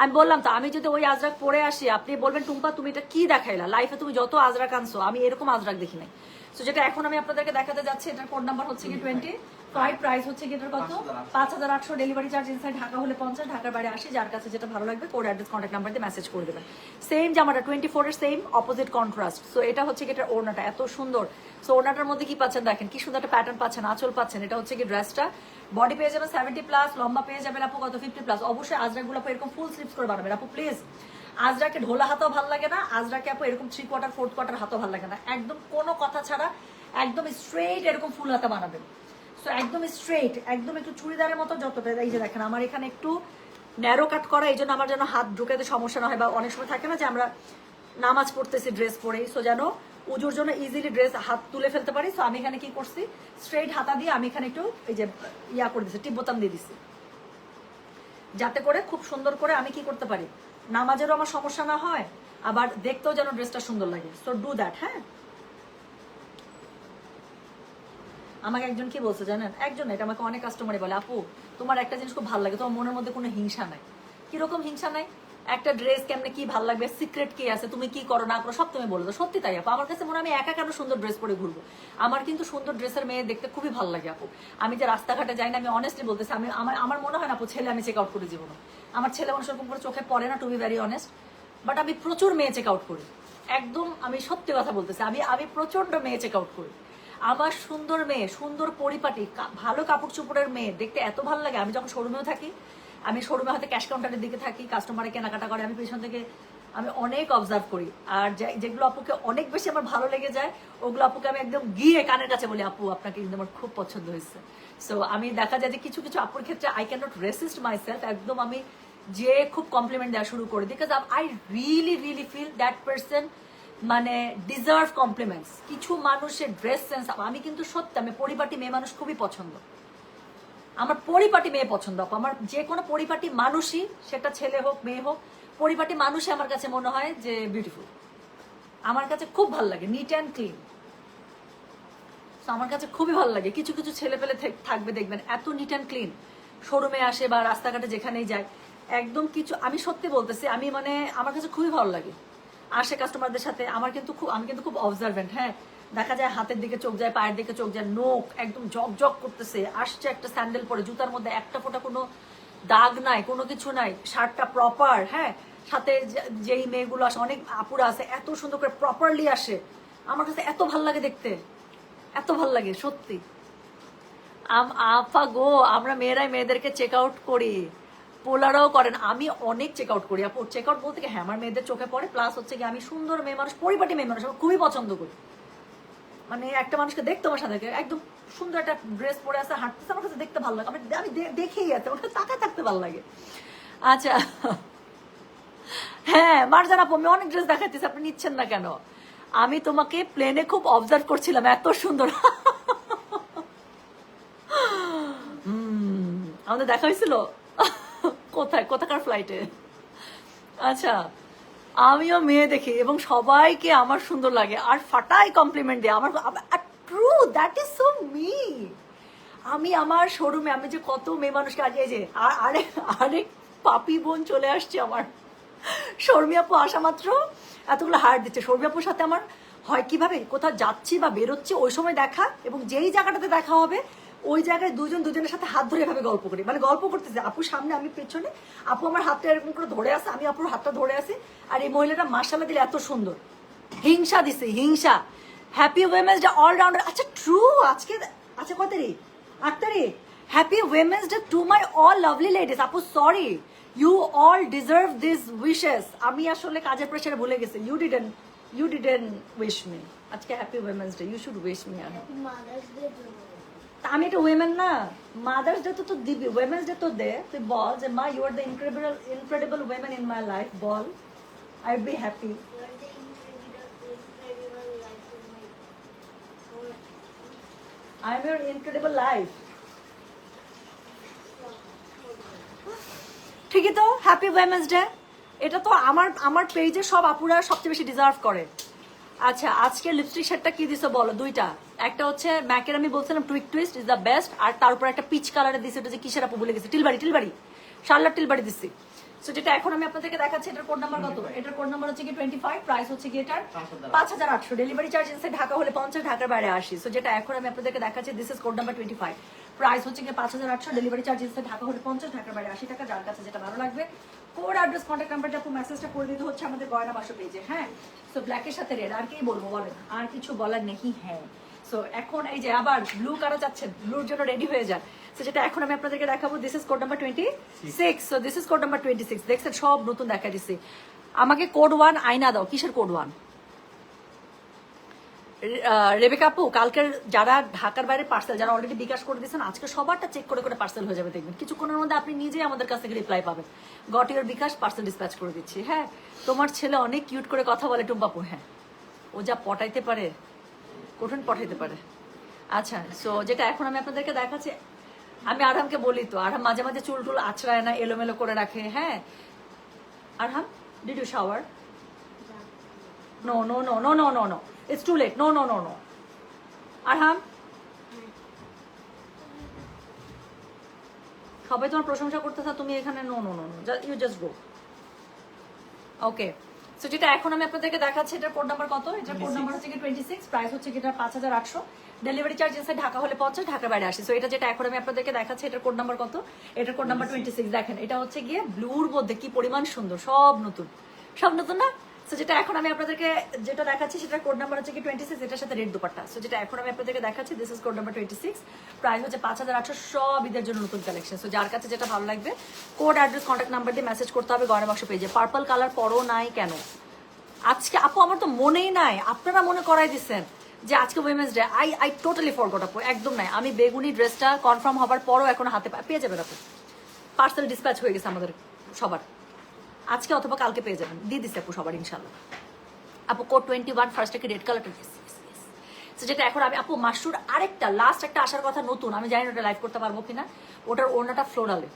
আমি বললাম তো, আমি যদি ওই আজরাক পরে আসি, আপনি বলবেন টুম্পা তুমি এটা কি দেখাইলা, লাইফে তুমি যত আজরাক আনছো আমি এরকম আজরাক দেখি নাই। তো যেটা এখন আমি আপনাদেরকে দেখাতে যাচ্ছি, এটার কোড নাম্বার হচ্ছে কি 25, প্রাইস হচ্ছে কি এটার কত? 5800, ডেলিভারি চার্জ ইনসাইড ঢাকা হলে 50, ঢাকার বাইরে 80। যার কাছে যেটা ভালো লাগবে কোড অ্যাড্রেস কন্ট্যাক্ট নাম্বার দিয়ে মেসেজ করে দেবেন। সেম জামাটা 24 এর সেম অপোজিট কন্ট্রাস্ট। সো এটা হচ্ছে কি এটার ওড়নাটা এত সুন্দর। সো ওড়নাটার মধ্যে কি পাচ্ছেন দেখেন, কি সুন্দর একটা প্যাটার্ন পাচ্ছেন, আঁচল পাচ্ছেন। এটা হচ্ছে কি ড্রেসটা, বডি পেয়ে যাবেন 70+, লম্বা পেয়ে যাবেন আপু কত? 50+। অবশ্যই আজরাকগুলো আপু এরকম ফুল স্লিভস করে বানাবেন আপু প্লিজ। আজরাকে ঢোলা হাতও ভালো লাগে না, আজরাকে আপু এরকম 3/4 4/4 হাতও ভালো লাগে না, একদম কোনো কথা ছাড়া একদম স্ট্রেইট এরকম ফুল হাতা বানাবেন। সো একদম স্ট্রেইট, একদম একটু চুড়িদারের মতো যতটা। এই যে দেখেন আমার এখানে একটু ন্যারো কাট করা, এই জন্য আমার যেন হাত ঢুকাতে সমস্যা না হয়, বা অনেক সময় থাকে না যে আমরা নামাজ পড়তেছি ড্রেস পরেই, সো যেন উজুর জন্য ইজিলি ড্রেস হাত তুলে ফেলতে পারি। সো আমি এখানে কি করছি, স্ট্রেইট হাতা দিয়ে আমি এখানে একটু এই যে ইয়া করে দিচ্ছি, টিপ বোতাম দিয়ে দিচ্ছি, যাতে করে খুব সুন্দর করে আমি কি করতে পারি, নামাজেরও আমার সমস্যা না হয়, আবার দেখতেও যেন ড্রেসটা সুন্দর লাগে। So do that. হ্যাঁ, আমাকে একজন কি বলছে জানেন, একজন এটা আমাকে অনেক কাস্টমারই বলে, আপু তোমার একটা জিনিস খুব ভালো লাগে, তোমার মনের মধ্যে কোনো হিংসা নাই। কিরকম হিংসা নাই? একটা ড্রেস কেমনে কি ভালো লাগবে, সিক্রেট কি আছে, তুমি কি করো না করো সব তুমি বলে দাও। সত্যি তাই আপু, আমার কাছে মনে হয় আমি একা কেন সুন্দর ড্রেস পরে ঘুরবো। আমার কিন্তু সুন্দর ড্রেসের মেয়ে দেখতে খুবই ভালো লাগে আপু। আমি যে রাস্তাঘাটে যাই না, আমি অনেস্টলি বলতেছি, আমি আমার মনে হয় না আপু ছেলে আমি চেক আউট করে জীবনে। আমার ছেলে মানুষ এরকম করে চোখে পড়ে না, to be very honest. But আমি প্রচুর মেয়ে চেক আউট করি, একদম আমি সত্যি কথা বলতেছি, আমি প্রচন্ড মেয়ে চেক আউট করি। আমার সুন্দর মেয়ে, সুন্দর পরিপাটি, ভালো কাপড় চোপড়ের মেয়ে দেখতে এত ভালো লাগে। আমি যখন শোরুমেও থাকি, আমি শোরুমে হয়তো ক্যাশ কাউন্টারের দিকে থাকি, কাস্টমারে কেনাকাটা করে, আমি পেছন থেকে আমি অনেক অবজার্ভ করি। আর যেগুলো আপুকে অনেক বেশি আমার ভালো লেগে যায়, ওগুলো আপুকে আমি একদম গিয়ে কানের কাছে বলি, আপু আপনাকে কিন্তু আমার খুব পছন্দ হয়েছে। সো আমি দেখা যায় যে কিছু কিছু আপুর ক্ষেত্রে I can not resist myself, একদম আমি যে খুব কমপ্লিমেন্ট দেওয়া শুরু করি, because I really feel that person মানে ডিজার্ভ কমপ্লিমেন্টস। কিছু মানুষের ড্রেস সেন্স, আমি কিন্তু সত্যি আমি পরিপাটি মেয়ে মানুষ খুবই পছন্দ, আমার পরিপাটি মেয়ে পছন্দ আপু। আমার যে কোনো পরিপাটি মানুষই, সেটা ছেলে হোক মেয়ে হোক, পরিপাটি মানুষই আমার কাছে মনে হয় যে বিউটিফুল। আমার কাছে খুব ভালো লাগে নিট অ্যান্ড ক্লিন। আমার কাছে খুবই ভালো লাগে। কিছু কিছু ছেলে পেলে থাকবে দেখবেন এত নিট অ্যান্ড ক্লিন, শোরুমে আসে বা রাস্তাঘাটে যেখানেই যায় একদম কিছু, আমি সত্যি বলতেছি, আমি মানে আমার কাছে খুবই ভালো লাগে। আসে কাস্টমারদের সাথে, আমি কিন্তু খুব অবজারভেন্ট। হ্যাঁ, দেখা যায় হাতের দিকে চোখ যায়, পায়ের দিকে চোখ যায়, নোখ একদম জক করতেছে, আসছে একটা স্যান্ডেল পরে, জুতার মধ্যে একটা ফোঁটা কোনো দাগ নাই, কোনো কিছু নাই, শার্টটা প্রপার। হ্যাঁ, সাথে যেই মেয়েগুলো আসে, অনেক আপুরা আছে এত সুন্দর করে প্রপারলি আসে, আমার কাছে এত ভাল লাগে দেখতে, এত ভাল লাগে সত্যি। আপা গো, আমরা মেয়েরাই মেয়েদেরকে চেক আউট করি, পোলারাও করেন, আমি অনেক চেক আউট করি আপু। চেক আউট বলতে কি, হ্যাঁ আমার মেয়েদের চোখে পড়ে, প্লাস হচ্ছে কি আমি সুন্দর মেয়ে মানুষ, পরিপাটি মেয়ে মানুষ আমি খুবই পছন্দ করি। মানে একটা মানুষকে দেখতে আমার সাথে একদম সুন্দর একটা ড্রেস পরে আছে, হাঁটতেছে, আমার কাছে দেখতে ভালো লাগে, আমি দেখেই আছে, আমার তাকায় থাকতে ভালো লাগে। আচ্ছা, হ্যাঁ মার্জান আপু, আমি অনেক ড্রেস দেখাইতেছি, আপনি নিচ্ছেন না কেন? আমি তোমাকে প্লেনে খুব অবজার্ভ করছিলাম, এত সুন্দর। আমাদের দেখা হয়েছিল কোথাকার ফ্লাইটে? আচ্ছা, আমিও মেয়ে দেখি এবং সবাইকে আমার সুন্দর লাগে আর ফাটাই কমপ্লিমেন্ট দিয়ে আমার। True, that is so me. আমি আমার শোরুমে আমি যে কত মেয়ে মানুষকে আজ, এই যে আরেক পাপি বোন চলে আসছে আমার। শর্মি আপু আসা মাত্র এতগুলো হার্ট দিচ্ছে। শর্মি আপুর সাথে আমার হয় কিভাবে, কোথাও যাচ্ছি বা বেরোচ্ছি ওই সময় দেখা, এবং যেই জায়গাটাতে দেখা হবে ওই জায়গায় দুজনের সাথে হাত ধরে এভাবে গল্প করি, মানে গল্প করতেছে, আপু সামনে আমি পেছনে, আপু আমার হাতটা এরকম করে ধরে আছে, আমি আপুর হাতটা ধরে আছি, আর এই মহিলাটা মার্শাল্লাহ দিলে এত সুন্দর, হিংসা দিছে হিংসা। Happy women's day all rounder. আচ্ছা ট্রু, আজকে আচ্ছা কত তারিখ? 8 তারিখ। Happy women's day to my all lovely ladies. আপু sorry, you all deserve this wishes. আমি আসলে কাজের প্রেসারে ভুলে গেছি। You didn't wish me. আজকে happy women's day, you should wish me. আমি একটা উইমেন না, মাদার্স ডে তো দিবি, উইমেন্স ডে তো দে, তুই বল যে মা you are the incredible women in my life, বল, I will be happy. I am your incredible life. ঠিকই তো, হ্যাপি উইমেন্স ডে। এটা তো আমার পেজে সব আপুরা সবচেয়ে বেশি ডিজার্ভ করে। আচ্ছা, আজকে লিপস্টিক শেডটা কি দিছো বলো? দুইটা, একটা হচ্ছে ম্যাকের, আমি বলছিলাম টুইক টুইস্ট ইজ দ্য বেস্ট, আর তার উপর একটা পিচ কালারে দিছি, এটা যে কিসের আপু ভুলে গেছি, টিলবাড়ি শার্লট টিলবাড়ি দিছি। সো যেটা এখন আমি আপনাদেরকে দেখাচ্ছি, এটার কোড নাম্বার কত? এটার কোড নাম্বার হচ্ছে কি 25, প্রাইস হচ্ছে কি এটার 5800, ডেলিভারি চার্জ ইনসাইড ঢাকা হলে 50, ঢাকার বাইরে 80। সো যেটা এখন আমি আপনাদেরকে দেখাচ্ছি, this is code number 25, price হচ্ছে কি 5800, ডেলিভারি চার্জ ইনসাইড ঢাকা হলে 50, ঢাকার বাইরে 80 টাকা। যার কাছে যেটা ভালো লাগবে, কোড অ্যাড্রেস কন্ট্যাক্ট নাম্বারটা আপু মেসেজটা করে দিতে হচ্ছে আমাদের গয়না বাসা পেজে। হ্যাঁ, সো ব্ল্যাকের সাথে রেড, আর কি বলবো বলেন, আর কিছু বলার নেই। হ্যাঁ, সো এখন এই যে আবার ব্লু কারা চাচ্ছেন, ব্লুর জন্য রেডি হয়ে যান। সো যেটা এখন আমি আপনাদেরকে দেখাবো, this is code number 26। So this is code number 26। দেখছেন সব নতুন দেখা দিচ্ছি। আমাকে কোড 1 আয়না দাও। কিসের কোড 1? রেবেকা আপু, কালকের যারা ঢাকার বাইরে পার্সেল, যারা অলরেডি বিকাশ করে দিয়েছেন, আজকে সবারটা চেক করে করে পার্সেল হয়ে যাবে, দেখবেন কিছুক্ষণের মধ্যে আপনি নিজেই আমাদের কাছ থেকে রিপ্লাই পাবেন, got your bKash, parcel dispatch করে দিচ্ছি। হ্যাঁ, তোমার ছেলে অনেক কিউট করে কথা বলে টুম্পাপু। হ্যাঁ, ও যা পটাইতে পারে, কঠিন পটাইতে পারে। আচ্ছা, সো যেটা এখন আমি আপনাদেরকে দেখাচ্ছি, আমি আরহামকে বলি তো, আরহাম মাঝে মাঝে চুল টুল আছড়ায় না, এলোমেলো করে রাখে। হ্যাঁ, Arham, did you shower? No. It's too late. No. Arham, সবাই তোমার প্রশংসা করতেছ, তুমি এখানে no, you just go. Okay, so যেটা এখন আমি আপনাদেরকে দেখাচ্ছি এটার কোড নাম্বার কত, এটার কোড নাম্বার হচ্ছে কি 26, প্রাইস হচ্ছে কি এটা 5800, ডেলিভারি চার্জ ইনসাইড ঢাকা হলে 50, ঢাকার বাইরে 80। সো এটা যেটা এখন আমি আপনাদেরকে দেখাচ্ছি এটার কোড নাম্বার কত, এটার কোড নাম্বার 26। দেখেন এটা হচ্ছে গিয়ে ব্লুর মধ্যে কি পরিমাণ সুন্দর, সব নতুন, সব নতুন না। সো যেটা এখন আমি আপনাদেরকে যেটা দেখাচ্ছি সেটার কোড নাম্বার হচ্ছে কি 26, এটার সাথে রেড দুপাট্টা। সো যেটা এখন আমি আপনাদেরকে দেখাচ্ছি this is code number 26, price হচ্ছে 5800, সব ঈদের জন্য নতুন কালেকশন। সো যার কাছে যেটা ভালো লাগবে কোড, অ্যাড্রেস, কন্ট্যাক্ট নাম্বার দিয়ে মেসেজ করতে হবে গয়না বাক্স পেজে। পার্পল কালার পরও নাই কেন আজকে আপু, আমার তো মনেই নাই, আপনারা মনে করাই দিচ্ছেন যে আজকে women's day. I totally forgot আপু, একদম নাই। আমি বেগুনি ড্রেসটা কনফার্ম হবার পরও এখন হাতে পেয়ে যাবেন আপু, পার্সেল ডিসপ্যাচ হয়ে গেছে আমাদের সবার, আজকে অথবা কালকে পেয়ে যাবেন, দিয়ে দিচ্ছে আপু সবার ইনশাল্লাহ। আপু কোড 21 ফার্স্টে কি রেড কালারটা, তো যেটা এখন আমি আপু মাশরুর আরেকটা লাস্ট একটা আসার কথা নতুন, আমি জানি না ওটা লাইভ করতে পারবো কিনা, ওটার ওড়নাটা ফ্লোরালে।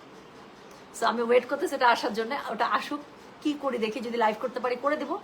সো আমি ওয়েট করতেছি এটা আসার জন্য, ওটা আসুক, কি করি দেখি, যদি লাইভ করতে পারি করে দেবো,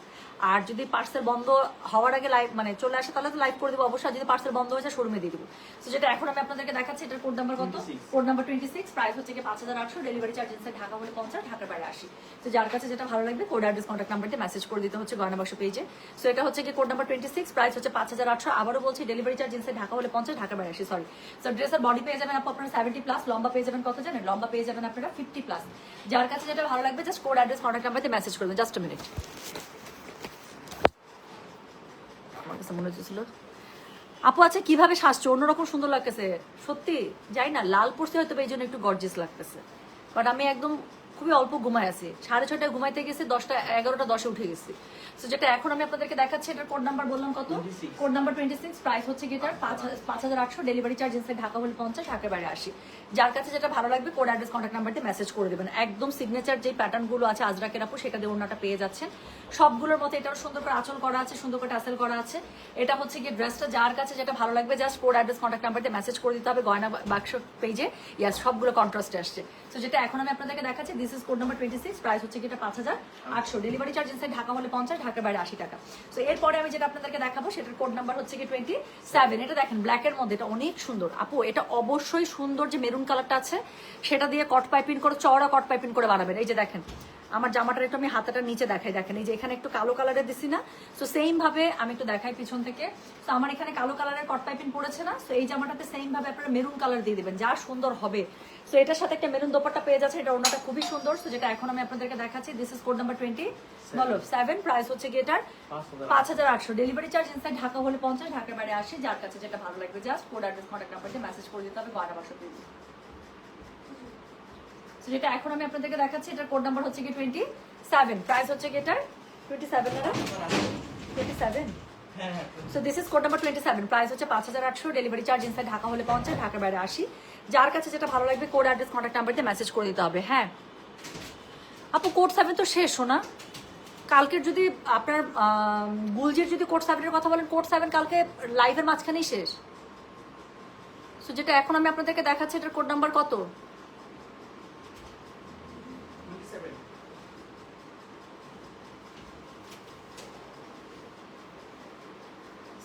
আর যদি পার্সেল বন্ধ হওয়ার আগে লাইভ মানে চলে আসে তাহলে তো লাইভ করে দেবো অবশ্যই, যদি পার্সেল বন্ধ হয়েছে শোরুমে দিয়ে দেবো। তো যেটা এখন আমি আপনাদেরকে দেখাচ্ছি এটার কোড নাম্বার কত, কোড নাম্বার 26, প্রাইস হচ্ছে কি 5800, ডেলিভারি চার্জ ইনসাইড ঢাকা হলে 50, ঢাকার বাইরে 80। তো যার কাছে যেটা ভালো লাগবে কোড, অ্যাড্রেস, কন্ট্যাক্ট নাম্বারতে মেসেজ করে দিতে হচ্ছে গয়না বাক্স পেজে। সো এটা হচ্ছে কি কোড নাম্বার 26, প্রাইস হচ্ছে 5800, আবারও বলছি ডেলিভারি চার্জ ইনসাইড ঢাকা হলে 50, ঢাকার বাইরে 80। সরি, সো ড্রেসের বডি পেয়ে যাবেন আপু আপনারা 70+, লম্বা পেয়ে যাবেন কত জানেন, লম্বা পেয়ে যাবেন আপনারা 50+। যার কাছে যেটা ভালো লাগবে জাস্ট কোড, অ্যাড্রেস, কন্ট্যাক্ট নাম্বারতে মেসেজ করবেন। জাস্ট মিনিট, আমার কাছে মনে হচ্ছিল আপু আছে কিভাবে সাজছো, অন্যরকম সুন্দর লাগতেছে সত্যি, যাই না লাল পড়ছে হয়তো এই জন্য একটু গর্জিয়াস লাগতেছে, বাট আমি একদম খুবই অল্প ঘুমায় আছি, 6:30টায় ঘুমাইতে গেছি, 11টা 10-এ উঠে গেছি। তো যেটা এখন আমি আপনাদেরকে দেখাচ্ছি এটার কোড নাম্বার বললাম কত, কোড নাম্বার 26, প্রাইস হচ্ছে guitar 5800, delivery charge inside Dhaka হলে 50, ঢাকার বাইরে 80। যার কাছে যেটা ভালো লাগবে কোড, অ্যাড্রেস, কন্ট্যাক্ট নাম্বার দিয়ে মেসেজ করে দেবেন। একদম সিগনেচার যে প্যাটার্নগুলো আছে আজরাকের আপু সেটা দিয়ে ওনাটা পেয়ে যাচ্ছেন সবগুলোর মতো। এটাও সুন্দর করে আঁচল করা আছে, সুন্দর করে টাসেল করা আছে। এটা হচ্ছে কি ড্রেসটা, যার কাছে যেটা ভালো লাগবে just code, address, contact number দিয়ে মেসেজ করে দিতে হবে গয়না বাক্স পেজে। ইয়াস, সবগুলো কন্ট্রাস্টে আসছে। তো যেটা এখন আমি আপনাদেরকে দেখাচ্ছি this is code number 26, price হচ্ছে কি এটা 5800, ডেলিভারি চার্জ ইনসাইড ঢাকা হলে 50, ঢাকার বাইরে 80 টাকা। তো এরপরে আমি যেটা আপনাদেরকে দেখাবো সেটার কোড নাম্বার হচ্ছে কি 27। এটা দেখেন ব্ল্যাকের মধ্যে, এটা অনেক সুন্দর আপু, এটা অবশ্যই সুন্দর যে মেরুন কালারটা আছে সেটা দিয়ে কট পাইপিং করে, চওড়া কট পাইপিং করে বানাবেন। এই যে দেখেন আমার জামাটার একটু আমি হাতাটা নিচে দেখাই, দেখেন এই যে এখানে একটু কালো কালারের দিছি না, তো সেম ভাবে আমি একটু দেখাই পিছন থেকে। তো আমার এখানে কালো কালারের কট পাইপিং পড়েছে না, তো এই জামাটাতে সেম ভাবে আপনারা মেরুন কালার দিয়ে দিবেন, যা সুন্দর হবে। তো এটার সাথে একটা মেরুন দোপাট্টা পেয়ে যাচ্ছে, এটা ওনাটা খুবই সুন্দর। তো যেটা এখন আমি আপনাদেরকে দেখাচ্ছি this is code number 27, price হচ্ছে কি এটার 5800, ডেলিভারি চার্জ ইনসাইড ঢাকা হলে 50, ঢাকার বাইরে 80। যার কাছে যেটা ভালো লাগবে just code, address, contact number দিয়ে মেসেজ করে দিতে হবে গয়না বাক্স পেজে। যেটা এখন আমি আপনাদেরকে দেখাচ্ছি এটার কোড নাম্বার হচ্ছে কি 27, প্রাইস হচ্ছে কি এটার 27 না 27। So this is code number 27, price হচ্ছে 5800, ডেলিভারি চার্জ ইনসাইড ঢাকা হলে 50, ঢাকার বাইরে 80। যার কাছে যেটা ভালো লাগবে কোড, অ্যাড্রেস, কন্ট্যাক্ট নাম্বার দিয়ে মেসেজ করে দিতে হবে। হ্যাঁ আপু কোড 7 তো শেষ শোনা, কালকের যদি আপনার গুলজের যদি কোড 7 এর কথা বলেন, কোড 7 কালকে লাইভের মাঝখানেই শেষ। সো যেটা এখন আমি আপনাদেরকে দেখাচ্ছি এটার কোড নাম্বার কত,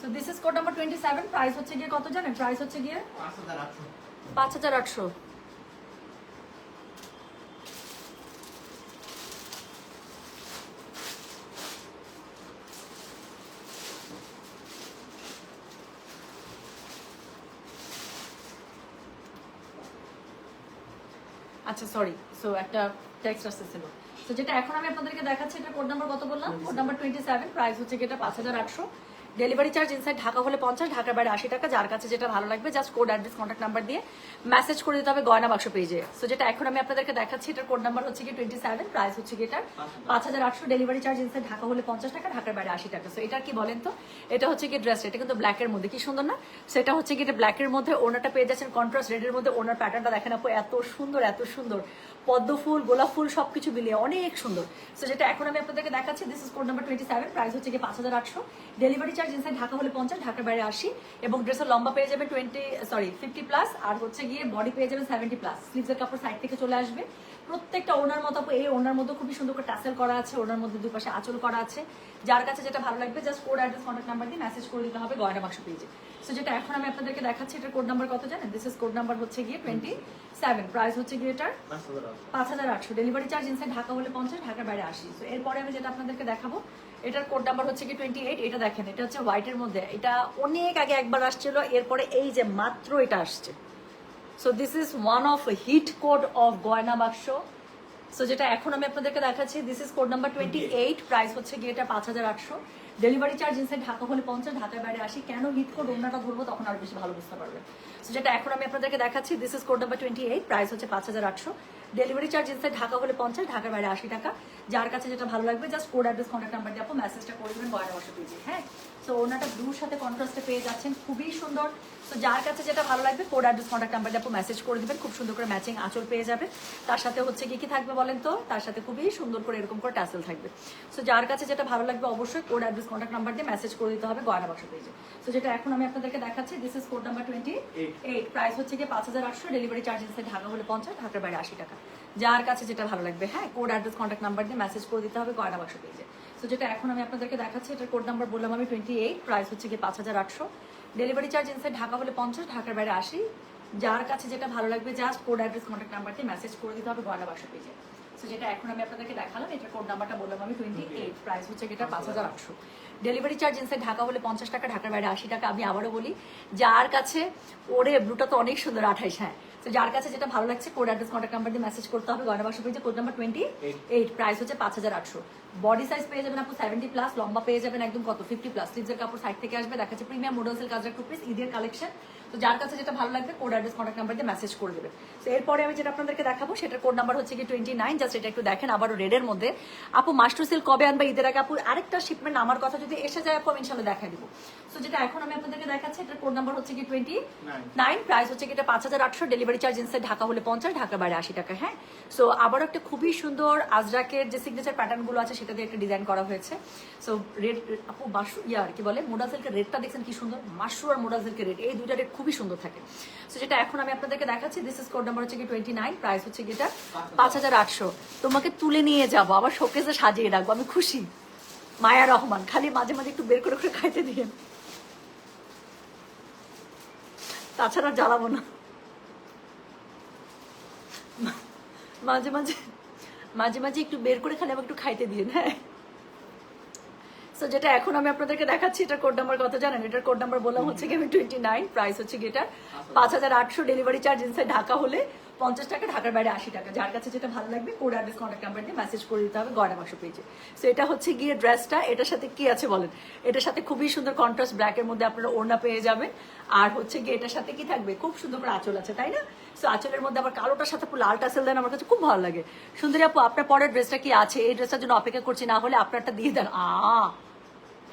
So this is code number 27, price হচ্ছে গিয়ে কত জানেন, প্রাইস হচ্ছে গিয়ে 5800। আচ্ছা সরি, সো একটা টেক্সট আসতেছিল। তো যেটা এখন আমি আপনাদেরকে দেখাচ্ছি এটা কোড নাম্বার কত বললাম, কোড নাম্বার 27, প্রাইস হচ্ছে কি এটা 5800, ডেলিভারি চার্জ ইনসাইড ঢাকা হলে 50, ঢাকার বাইরে 80 টাকা। যার কাছে যেটা ভালো লাগবে just code, address, contact number দিয়ে মেসেজ করে দিতে হবে গয়না বাক্স পেজে। সো যেটা এখন আমি আপনাদেরকে দেখাচ্ছি এটার কোড নাম্বার হচ্ছে কি 27, প্রাইস হচ্ছে কি এটা 5800, ডেলিভারি চার্জ ইনসাইড ঢাকা হলে 50 টাকা, ঢাকার বাইরে 80 টাকা। সো এটা কি বলেন তো, এটা হচ্ছে কি ড্রেস, এটা কিন্তু ব্ল্যাকের মধ্যে, কি সুন্দর না। সেটা হচ্ছে কি এটা ব্ল্যাকের মধ্যে, ওনাটা পেয়ে যাচ্ছেন কন্ট্রাস্ট রেডের মধ্যে। ওনার প্যাটার্নটা দেখেন আপু, এত সুন্দর এত সুন্দর, পদ্ম ফুল, গোলাপ ফুল সবকিছু মিলিয়ে অনেক সুন্দর। সো যেটা এখন আমি আপনাদেরকে দেখাচ্ছি this is code number 27, price হচ্ছে কি 5800, ডেলিভারি চার্জ ইনসাইড ঢাকা হলে 50, ঢাকার বাইরে 80। এবং ড্রেসের লম্বা পেয়ে যাবেন 50+, আর হচ্ছে গিয়ে বডি পেয়ে যাবেন 70+। স্লিভসের কাপড় সাইড থেকে চলে আসবে, প্রত্যেকটা ওনার মতো এই ওনার মধ্যে খুবই সুন্দর করে টাসেল করা আছে, ওনার মধ্যে দুই পাশে আঁচল করা আছে। যার কাছে যেটা ভালো লাগবে just code address contact number দিয়ে মেসেজ করে দিতে হবে গয়না বাক্স পেজে। সো যেটা এখন আমি আপনাদেরকে দেখাচ্ছি, এটার কোড নাম্বার কত জানেন? দিস ইজ কোড নাম্বার হচ্ছে গিয়ে 27, প্রাইস হচ্ছে গিয়ে এটার 5800, ডেলিভারি চার্জ ইনসাইড ঢাকা হলে 50, ঢাকার বাইরে 80। সো এরপরে আমি যেটা আপনাদেরকে দেখাবো, এটার কোড নাম্বার হচ্ছে কি 28। এটা দেখেন, এটা হচ্ছে হোয়াইটের মধ্যে, এটা অনেক আগে একবার আসছিল, এরপরে এই যে মাত্র এটা আসছে। So this is one of heat code of গয়না বাক্স। সো যেটা এখন আমি আপনাদেরকে দেখাচ্ছি, this is code number 28, price হচ্ছে গিয়ে এটা 5800, ডেলিভারি চার্জ ইনসাইড ঢাকা হলে 50, ঢাকার বাইরে 80। কেন হিট কোড ওনাটা ধরবো তখন আরো বেশি ভালো বুঝতে পারবেন। সো যেটা এখন আমি আপনাদেরকে দেখাচ্ছি, this is code number 28, price হচ্ছে 5800, ডেলিভারি চার্জ ইনসাইড ঢাকা হলে 50, ঢাকার বাইরে 80 টাকা। যার কাছে যেটা ভালো লাগবে just code address contact number দিয়ে আপনি মেসেজটা করে দেবেন গয়না বাক্স পেজে। হ্যাঁ, সো ওনাটা ব্লুর সাথে কন্ট্রাস্টে পেয়ে যাচ্ছেন, খুবই সুন্দর। তো যার কাছে যেটা ভালো লাগবে কোড অ্যাড্রেস কন্ট্যাক্ট নাম্বার দিয়ে আপনি মেসেজ করে দিবেন, খুব সুন্দর করে ম্যাচিং আঁচল পেয়ে যাবে। তার সাথে হচ্ছে কি থাকবে বলেন তো? তার সাথে খুবই সুন্দর করে এরকম করে টাসেল থাকবে। সো যার কাছে যেটা ভালো লাগবে অবশ্যই কোড অ্যাড্রেস কন্ট্যাক্ট নাম্বার দিয়ে মেসেজ করে দিতে হবে গয়না বাক্স পেজে। সো যেটা এখন আমি আপনাদেরকে দেখাচ্ছি, this is code number 28, price হচ্ছে কি 5800, ডেলিভারি চার্জ ইনসাইড ঢাকা হলে 50, ঢাকার বাইরে 80 টাকা। যার কাছে যেটা ভালো লাগবে, হ্যাঁ, কোড অ্যাড্রেস কন্ট্যাক্ট নাম্বার দিয়ে মেসেজ করে দিতে হবে গয়না বাক্স পেজে। সো যেটা এখন আমি আপনাদেরকে দেখাচ্ছি, এটার কোড নাম্বার বললাম আমি 28, প্রাইস হচ্ছে কি 5800, ডেলিভারি চার্জ ইনসাইড ঢাকা হলে 50, ঢাকার বাইরে 80। যার কাছে যেটা ভালো লাগবে just code address contact number দিয়ে মেসেজ করে দিতে হবে গয়না বাক্স পেজে। সো যেটা এখন আমি আপনাদেরকে দেখালাম, এটার কোড নাম্বারটা বললাম আমি 28, প্রাইস হচ্ছে এটা 5800, ডেলিভারি চার্জ ইনসাইড ঢাকা হলে 50 টাকা, ঢাকার বাইরে 80 টাকা। আমি আবারও বলি, যার কাছে ওরে ব্লুটা তো অনেক সুন্দর 28, হ্যাঁ। তো যার কাছে যেটা ভালো লাগছে কোড অ্যাড্রেস কন্ট্যাক্ট নাম্বার দিয়ে মেসেজ করতে হবে গয়না বাক্স পেজে, কোড নাম্বার 28, প্রাইস হচ্ছে 5800। বডি সাইজ পেয়ে যাবেন আপু 70+, লম্বা পেয়ে যাবেন একদম কত 50+, স্লিভসের কাপড় সাইড থেকে আসবে, দেখাচ্ছে প্রিমিয়াম মডেলসের কাজের টু পিস ঈদের কালেকশন। তো যার কাছে যেটা ভালো লাগবে কোড অ্যাড্রেস কন্ট্যাক্ট নাম্বার দিয়ে মেসেজ করে দেবে। তো এরপরে আমি যেটা আপনাদেরকে দেখাবো সেটার কোড নাম্বার হচ্ছে কি 29, জাস্ট এটা একটু দেখেন, আবারও রেডের মধ্যে। আপু মাস্টার সিল্ক কবে আনবে ঈদের আগে? আপু আরেকটা শিপমেন্ট আমার কথা যদি এসে যায় আপু আমি ইনশাআল্লাহ দেখাই দিব। সো যেটা এখন আমি আপনাদেরকে দেখাচ্ছি, এটার কোড নাম্বার হচ্ছে কি 29, প্রাইস হচ্ছে কি এটা 5800, ডেলিভারি চার্জ ইনসাইড ঢাকা হলে 50, ঢাকার বাইরে 80 টাকা। হ্যাঁ, সো আবারও একটা খুবই সুন্দর আজরাকের যে সিগনেচার প্যাটার্ন গুলো আছে সেটা দিয়ে একটা ডিজাইন করা হয়েছে। সো রেড আপু ইয়ার কি বলে মোডা সিল্কের রেডটা দেখছেন কি সুন্দর, মাশরু আর মোডা সিল্কের রেড, এই দুইটা রেড খুবই সুন্দর থাকে। সো যেটা এখন আমি আপনাদেরকে দেখাচ্ছি, দিস ইজ কোড নাম্বার হচ্ছে কি 29, প্রাইস হচ্ছে কি এটা 5800। তোমাকে তুলে নিয়ে যাবো, আবার শোকেসে সাজিয়ে রাখবো, আমি খুশি। মায়া রহমান, খালি মাঝে মাঝে একটু বের করে করে খাইতে দিয়েন, তাছাড়া জ্বালাবো না। মাঝে মাঝে মাঝে মাঝে একটু বের করে খালি আমাকে একটু খাইতে দিন, হ্যাঁ। সো যেটা এখন আমি আপনাদেরকে দেখাচ্ছি, এটার কোড নাম্বার কত জানেন? এটার কোড নাম্বার বললাম হচ্ছে কি আমি 29, প্রাইস হচ্ছে কি এটা 5800, ডেলিভারি চার্জ ইনসাইড ঢাকা হলে 50 টাকা, ঢাকার বাইরে 80 টাকা। যার কাছে যেটা ভালো লাগবে কোড অ্যাড্রেস কন্ট্যাক্ট নাম্বার দিয়ে মেসেজ করে দিতে হবে গয়না বাক্স পেজে। সো এটা হচ্ছে গিয়ে ড্রেসটা, এটার সাথে কি আছে বলেন? এটার সাথে খুবই সুন্দর কন্ট্রাস্ট ব্ল্যাকের মধ্যে আপনারা ওড়না পেয়ে যাবেন, আর হচ্ছে গিয়ে এটার সাথে কি থাকবে, খুব সুন্দর করে আঁচল আছে, তাই না? সো আঁচলের মধ্যে আবার কালোটার সাথে লাল টাসেল দেন, আমার কাছে খুব ভালো লাগে। সুন্দরী আপু আপনার পরের ড্রেসটা কি আছে? এই ড্রেসটার জন্য অপেক্ষা করছি, না হলে আপনারটা দিয়ে দেন।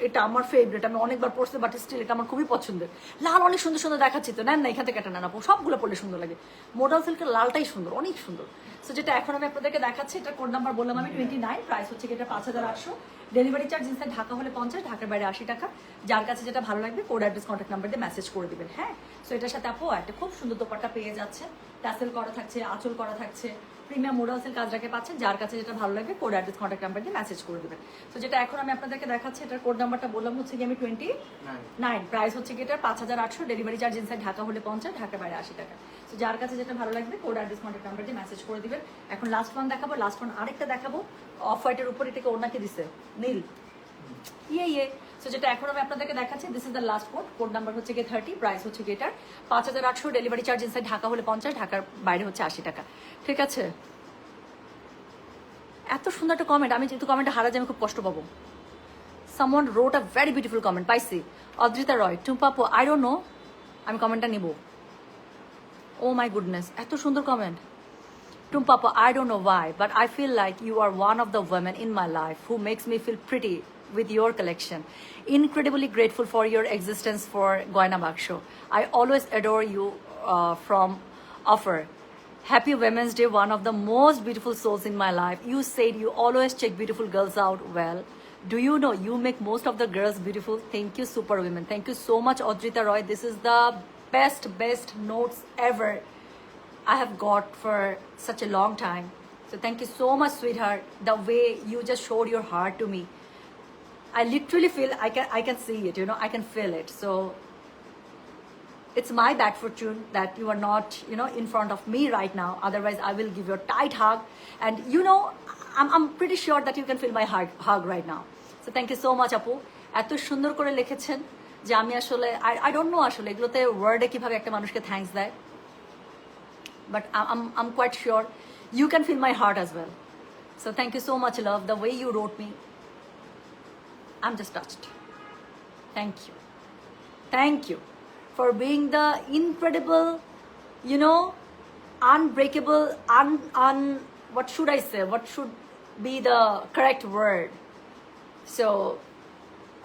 এটা আমার ফেভারিট, আমি অনেকবার পড়ছি, বাট স্টিল এটা আমার খুবই পছন্দের। লাল অনেক সুন্দর সুন্দর দেখাচ্ছি, তো নেন না, এখান থেকে কেটে নেন আপু, সবগুলো পড়লে সুন্দর লাগে। মোডাল সিল্কের লালটাই সুন্দর, অনেক সুন্দর। সো যেটা এখন আমি আপনাদেরকে দেখাচ্ছি, এটা কোড নাম্বার বললাম আমি 29, প্রাইস হচ্ছে এটা 5800, ডেলিভারি চার্জ ইনসাইড ঢাকা হলে 50, ঢাকার বাইরে 80 টাকা। যার কাছে যেটা ভালো লাগবে কোড অ্যাড্রেস কন্ট্যাক্ট নাম্বার দিয়ে মেসেজ করে দিবেন। হ্যাঁ, সো এটার সাথে আপু একটা খুব সুন্দর দোপাট্টা পেয়ে যাচ্ছে, টাসেল করা থাকছে, আঁচল করা থাকছে, প্রিমিয়াম মোডালসের কাজটাকে পাচ্ছেন। যার কাছে যেটা ভালো লাগবে কোড অ্যাড্রেস কন্ট্যাক্ট নাম্বার দিয়ে মেসেজ করে দেবেন। তো যেটা এখন আমি আপনাদেরকে দেখাচ্ছি, এটার কোড নাম্বারটা বললাম হচ্ছে কি আমি 29, প্রাইস হচ্ছে কি এটা 5800, ডেলিভারি চার্জ ইনসাইড ঢাকা হলে 50, ঢাকার বাইরে 80 টাকা। তো যার কাছে যেটা ভালো লাগবে কোড অ্যাড্রেস কন্ট্যাক্ট নাম্বার দিয়ে মেসেজ করে দিবেন। এখন লাস্ট ওয়ান দেখাবো, লাস্ট ওয়ান আরেকটা দেখাবো, অফ হোয়াইটের উপর এটাকে ওড়নাকে দিছে নীল, ইয়ে। সো যেটা এখন আমি আপনাদেরকে দেখাচ্ছি, this is the last code, code number হচ্ছে কি 30, প্রাইস হচ্ছে কি এটার 5800, ডেলিভারি চার্জ ইনসাইড ঢাকা হলে 50, ঢাকার বাইরে হচ্ছে 80 টাকা। ঠিক আছে, এত সুন্দর একটা কমেন্ট, আমি যেহেতু কমেন্টটা হারা যাই আমি খুব কষ্ট পাবো। Someone wrote a very beautiful comment, পাইছি অদ্রিতা রয়, টুম্পাপু, আই ডোন্ট নো, আমি কমেন্টটা নিব। ও মাই গুডনেস, এত সুন্দর comment. Tumpapa, I don't know why, but I feel like you are one of the women in my life who makes me feel pretty with your collection. Incredibly grateful for your existence for Goina Baksho. I always adore you from Offer. Happy Women's Day, one of the most beautiful souls in my life. You said you always check beautiful girls out. Well, do you know you make most of the girls beautiful? Thank you, super women. Thank you so much, Audrita Roy. This is the best notes ever I have got for such a long time. So thank you so much, sweetheart. The way you just showed your heart to me, I literally feel I can see it. You know, I can feel it. So it's my bad fortune that you are not, you know, in front of me right now. Otherwise, I will give you a tight hug, and you know, I'm pretty sure that you can feel my hug right now. So thank you so much, আপু. এত সুন্দর করে লিখেছেন যে আমি আসলে I don't know আসলে এগুলোতে ওয়ার্ডে কিভাবে একটা মানুষকে থ্যাঙ্কস দেয়, but I'm quite sure you can feel my heart as well. So thank you so much, love. The way you wrote me, I'm just touched. Thank you. Thank you for being the incredible, you know, unbreakable, what should I say? What should be the correct word? So,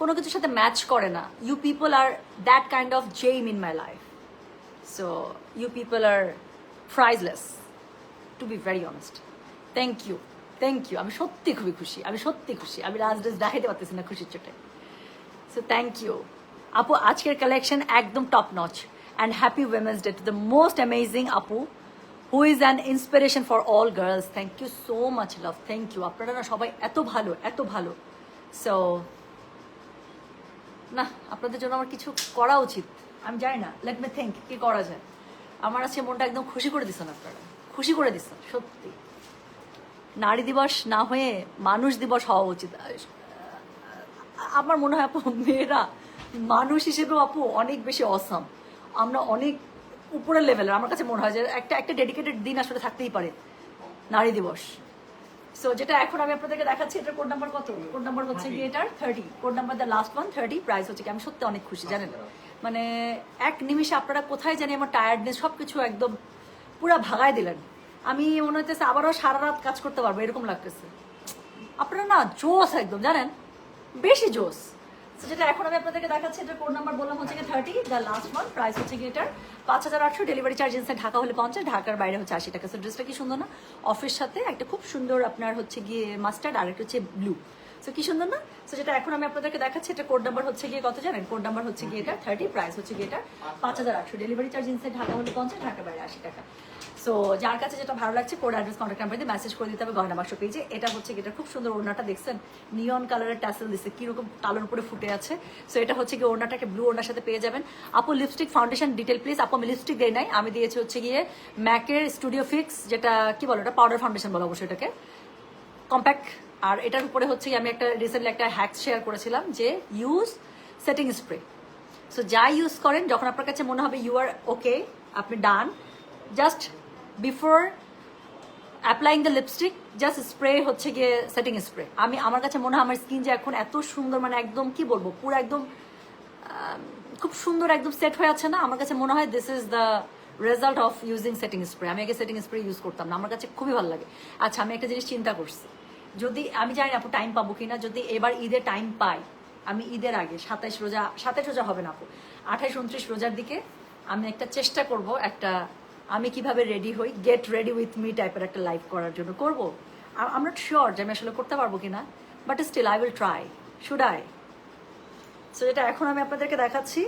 কোনো কিছুর সাথে match করে না. You people are that kind of gem in my life. So, you people are priceless, to be very honest. Thank you. Thank you. আমি সত্যি খুবই খুশি. আমি লাস্ট ডেজ দেখাইতে পারতেছি না খুশির চোটে. So, thank you. আপু, আজকের কালেকশন একদম top notch, and happy women's day to the most amazing আপু, who is an inspiration for all girls. Thank you so much, love. Thank you. আপনারা না সবাই এত ভালো. সো না, আপনাদের জন্য আমার কিছু করা উচিত, আমি জানি না. লেট মি থিঙ্ক কি করা যায়. আমার আজকে মনটা একদম খুশি করে দিচ্ছেন আপনারা, খুশি করে দিচ্ছেন সত্যি. নারী দিবস না হয়ে মানুষ দিবস হওয়া উচিত. আমার মনে হয় আপু, মেয়েরা মানুষ হিসেবেও আপু অনেক বেশি অসাম. আমরা অনেক উপরের লেভেলের. আমার কাছে মনে হয় যে একটা ডেডিকেটেড দিন আসলে থাকতেই পারে নারী দিবস. সো যেটা এখন আমি আপনাদেরকে দেখাচ্ছি, এটার কোড নাম্বার কত? কোড নাম্বার হচ্ছে কি এটার 30. Code number the last one 30. Price হচ্ছে কি, আমি সত্যি অনেক খুশি জানেন. মানে এক নিমিষে আপনারা কোথায় জানি আমার টায়ার্ডনেস সব কিছু একদম পুরা ভাগায় দিলেন. আমি মনে হইতেছে আবারও সারা রাত কাজ করতে পারবো এরকম লাগতেছে. আপনারা না জোস একদম, জানেন, বেশি জোস. যেটা এখন আমি আপনাদেরকে দেখাচ্ছি, এটার কোড নাম্বার বললাম হচ্ছে কি 30, দ্য লাস্ট ওয়ান. প্রাইস হচ্ছে কি এটার 5800. ডেলিভারি চার্জ ইনসাইড ঢাকা হলে 50, ঢাকার বাইরে হচ্ছে 80 টাকা. সো ড্রেসটা কি সুন্দর না? অফের সাথে একটা খুব সুন্দর আপনার হচ্ছে গিয়ে মাস্টার্ড, আর একটা হচ্ছে ব্লু. সো কি সুন্দর না? সো যেটা এখন আমি আপনাদেরকে দেখাচ্ছি, এটা কোড নাম্বার হচ্ছে গিয়ে কত জানেন? কোড নাম্বার হচ্ছে গিয়ে এটা 30. প্রাইস হচ্ছে গিয়ে এটা 5800. ডেলিভারি চার্জ ইনসাইড ঢাকা হলে 50, ঢাকার বাইরে 80 টাকা. সো যার কাছে যেটা ভালো লাগছে, কোড অ্যাড্রেস কন্ট্যাক্ট নাম্বার দিয়ে মেসেজ করে দিতে হবে গয়না বাক্স পেজে. এটা হচ্ছে এটা খুব সুন্দর ওড়নাটা দেখছেন, নিয়ন কালারের ট্যাসেল দিচ্ছে, কিরকম তালোর উপরে ফুটে আছে. সো এটা হচ্ছে গিয়ে ওড়নাটাকে ব্লু ওড়নার সাথে পেয়ে যাবেন. আপু লিপস্টিক ফাউন্ডেশন ডিটেল প্লিজ. আপু আমি লিপস্টিক দেই নাই, আমি দিয়েছি হচ্ছে গিয়ে ম্যাকের স্টুডিও ফিক্স, যেটা কি বলো, এটা পাউডার ফাউন্ডেশন বলো অবশ্যই এটাকে, কম্প্যাক্ট. আর এটার উপরে হচ্ছে আমি একটা রিসেন্টলি একটা হ্যাক শেয়ার করেছিলাম যে ইউজ সেটিং স্প্রে. সো যা ইউজ করেন, যখন আপনার কাছে মনে হবে ইউ আর ওকে, আপনি done, just before applying the lipstick just spray হচ্ছে গিয়ে সেটিং স্প্রে. আমার কাছে মনে হয় আমার স্কিন যে এখন এত সুন্দর, মানে একদম কি বলবো, পুরো একদম খুব সুন্দর একদম সেট হয়ে আছে না. আমার কাছে মনে হয় this is the result of using setting spray. আমি আগে সেটিং স্প্রে ইউজ করতাম না, আমার কাছে খুবই ভালো লাগে. আচ্ছা, আমি একটা জিনিস চিন্তা করছি, যদি আমি জানি না আপু টাইম পাবো কিনা, যদি এবার ঈদের টাইম পাই, আমি ঈদের আগে 27 রোজা হবে না আপু, 28, 29 রোজার দিকে আমি একটা চেষ্টা করব, একটা আমি কিভাবে রেডি হই, গেট রেডি উইথ মি টাইপের একটা লাইভ করার জন্য করব. আই এম নট শিওর যে আমি আসলে করতে পারবো কিনা, but still I will try. Should I? So এটা এখন আমি আপনাদেরকে দেখাচ্ছি,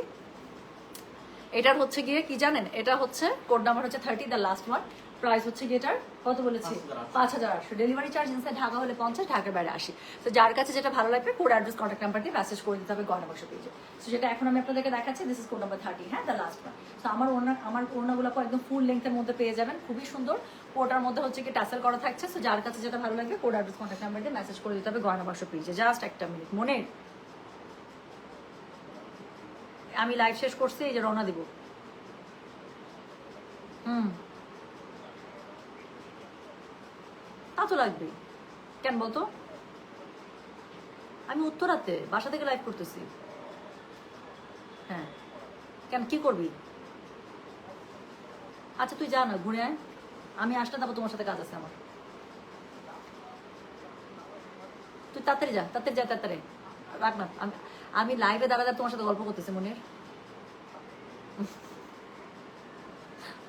এটার হচ্ছে গিয়ে কি জানেন, এটা হচ্ছে কোড নাম্বার হচ্ছে 30, দ্য লাস্ট ওয়ান. প্রাইস হচ্ছে গিয়ে এটার কত বলেছি? 5800. ডেলিভারি চার্জ ইনসাইড ঢাকা হলে 50, ঢাকার বাইরে 80. তো যার কাছে যেটা ভালো লাগবে কোড অ্যাড্রেস কন্ট্যাক্ট নাম্বার দিয়ে মেসেজ করে দিতে হবে গয়না বাক্স পেজে. তো যেটা এখন আমি আপনাদেরকে দেখাচ্ছি, দিস ইজ কোড নাম্বার 30, হ্যাঁ, দ্য লাস্ট ওয়ান. তো আমার ওড়নাগুলো একদম ফুল লেন্থের মধ্যে পেয়ে যাবেন, খুবই সুন্দর. কোটার মধ্যে হচ্ছে কি টাসেল করা থাকছে. তো যার কাছে যেটা ভালো লাগবে কোড অ্যাড্রেস কন্ট্যাক্ট নাম্বার দিয়ে মেসেজ করে দিতে হবে গয়না বাক্স পেজে. জাস্ট একটা মিনিট, মনে আমি লাইভ শেষ করছি, এই যে রওনা দিব. তা তো লাগবেই, কেন বলতো? আমি উত্তরাতে বাসা থেকে লাইভ করতেছি. হ্যাঁ, কেন, কি করবি? আচ্ছা তুই যা না, ঘুরে আয়, আমি আসলে তারপর তোমার সাথে কাজ আছে আমার. তুই তাড়াতাড়ি যা, তাড়াতাড়ি রাখ না. আমি লাইভে দাঁড়া তোমার সাথে গল্প করতেছি মনের.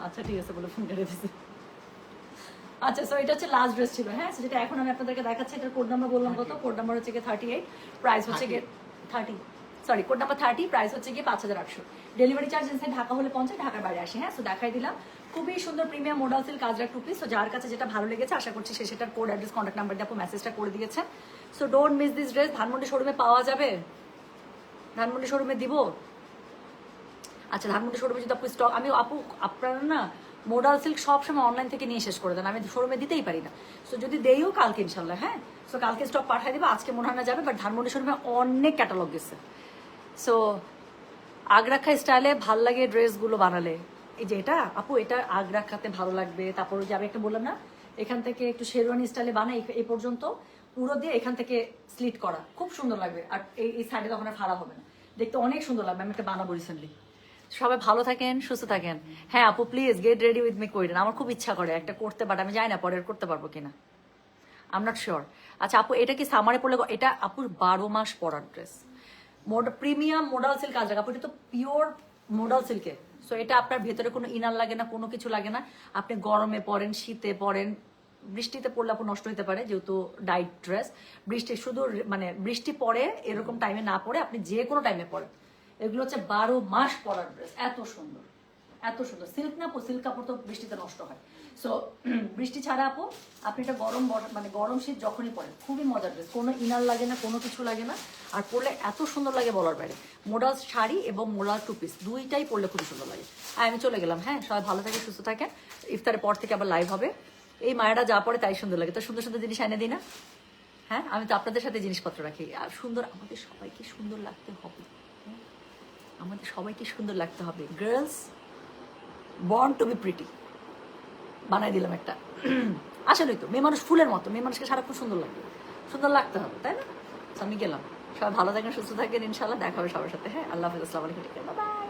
আচ্ছা ঠিক আছে বলে ফোন কেটে দিছি. আচ্ছা, সো এটা হচ্ছে লাস্ট ড্রেস ছিল, হ্যাঁ. যেটা এখন আমি আপনাদেরকে দেখাচ্ছি, এটার কোড নাম্বার বললাম কত? কোড নাম্বার হচ্ছে গিয়ে 38, প্রাইস হচ্ছে গিয়ে 30, সরি কোড নাম্বার 30, প্রাইস হচ্ছে গিয়ে 5800. ডেলিভারি চার্জ ইনসাইড ঢাকা হলে 50, ঢাকার বাইরে 80, হ্যাঁ. সো দেখাই দিলাম খুবই সুন্দর premium modal silk ajrak two piece. তো যার কাছে যেটা ভালো লেগেছে আশা করছি সে সেটার কোড অ্যাড্রেস কন্ট্যাক্ট নাম্বার দিয়ে আপু মেসেজটা করে দিয়েছে। So don't miss this dress. Dhanmondi শোরুমে পাওয়া যাবে, ধানমন্ডি শোরুমে দিব। আচ্ছা ধানমন্ডি শোরুমে যদি আপু স্টক, আমি আপু আপনারা না মোডাল সিল্ক সবসময় অনলাইন থেকে নিয়ে শেষ করে দেন, আমি শোরুমে দিতেই পারি না। সো যদি দেইও কালকে ইনশাল্লাহ, হ্যাঁ। সো কালকে স্টক পাঠিয়ে দিবে, আজকে মনে হয় না যাবে, বাট ধানমন্ডি শোরুমে অনেক ক্যাটালগ গেছে। সো আগ্রাখা স্টাইলে ভাল লাগে ড্রেসগুলো বানালে। এই যে এটা আপু, এটা আগ্রাখাতে ভালো লাগবে। তারপর যে আমি একটা বললাম না, এখান থেকে একটু শেরওয়ানি স্টাইলে বানাই এই পর্যন্ত পুরো দিয়ে, এখান থেকে স্লিট করা, খুব সুন্দর লাগবে। আর এই সাইডে তখন আর ফাড়া হবে না, দেখতে অনেক সুন্দর লাগবে। আমি একটা বানাবো রিসেন্টলি। সবাই ভালো থাকেন, সুস্থ থাকেন। হ্যাঁ আপু please get ready with me কইরেন, আমার খুব ইচ্ছা করে একটা করতে, বাট আমি জানি না পরে করতে পারবো কিনা, আই এম নট শিওর। আচ্ছা আপু এটা কি সামারে পড়লে, এটা আপুর 12 মাস পরার ড্রেস, প্রিমিয়াম মোডাল সিল্ক কাজ আপু, এটা তো পিওর মোডাল সিল্কে। সো এটা আপনার ভেতরে কোনো ইনার লাগে না, কোনো কিছু লাগে না। আপনি গরমে পরেন, শীতে পরেন, বৃষ্টিতে পড়লে আপু নষ্ট হতে পারে, যেহেতু ডাইট ড্রেস। বৃষ্টি শুধু মানে বৃষ্টি পড়ে এরকম টাইমে না পড়ে, আপনি যে কোনো টাইমে পরেন। এগুলো হচ্ছে 12 মাস পরার ড্রেস, এত সুন্দর, এত সুন্দর। সিল্ক না আপু, সিল্ক কাপড় তো বৃষ্টিতে নষ্ট হয়। সো বৃষ্টি ছাড়া আপু আপনি এটা গরম মানে গরম শীত যখনই পরেন, খুবই মজার ড্রেস, কোনো ইনার লাগে না, কোনো কিছু লাগে না। আর পরলে এত সুন্দর লাগে বলার বাইরে। মোডাল শাড়ি এবং মোডাল টু পিস দুইটাই পরলে খুবই সুন্দর লাগে। আমি চলে গেলাম, হ্যাঁ সবাই ভালো থাকে, সুস্থ থাকেন। ইফতারের পর থেকে আবার লাইভ হবে। এই মায়েরা যা পরে তাই সুন্দর লাগে, তো সুন্দর সুন্দর জিনিস এনে দিই না। হ্যাঁ আমি তো আপনাদের সাথে জিনিসপত্র রাখি, আর সুন্দর আমাদের সবাইকে সুন্দর লাগতে হবে, আমাদের সবাইকে সুন্দর লাগতে হবে। Girls born to be pretty, বানাই দিলাম একটা। আসলেই তো মেয়ে মানুষ ফুলের মতো, মেয়ে মানুষকে সারাক্ষণ সুন্দর লাগবে, সুন্দর লাগতে হবে, তাই না? আমি গেলাম, সবাই ভালো থাকেন, সুস্থ থাকেন, ইনশাল্লাহ দেখা হবে সবার সাথে। হ্যাঁ আল্লাহ হাফেজ, আসসালামু আলাইকুম, বাই বাই।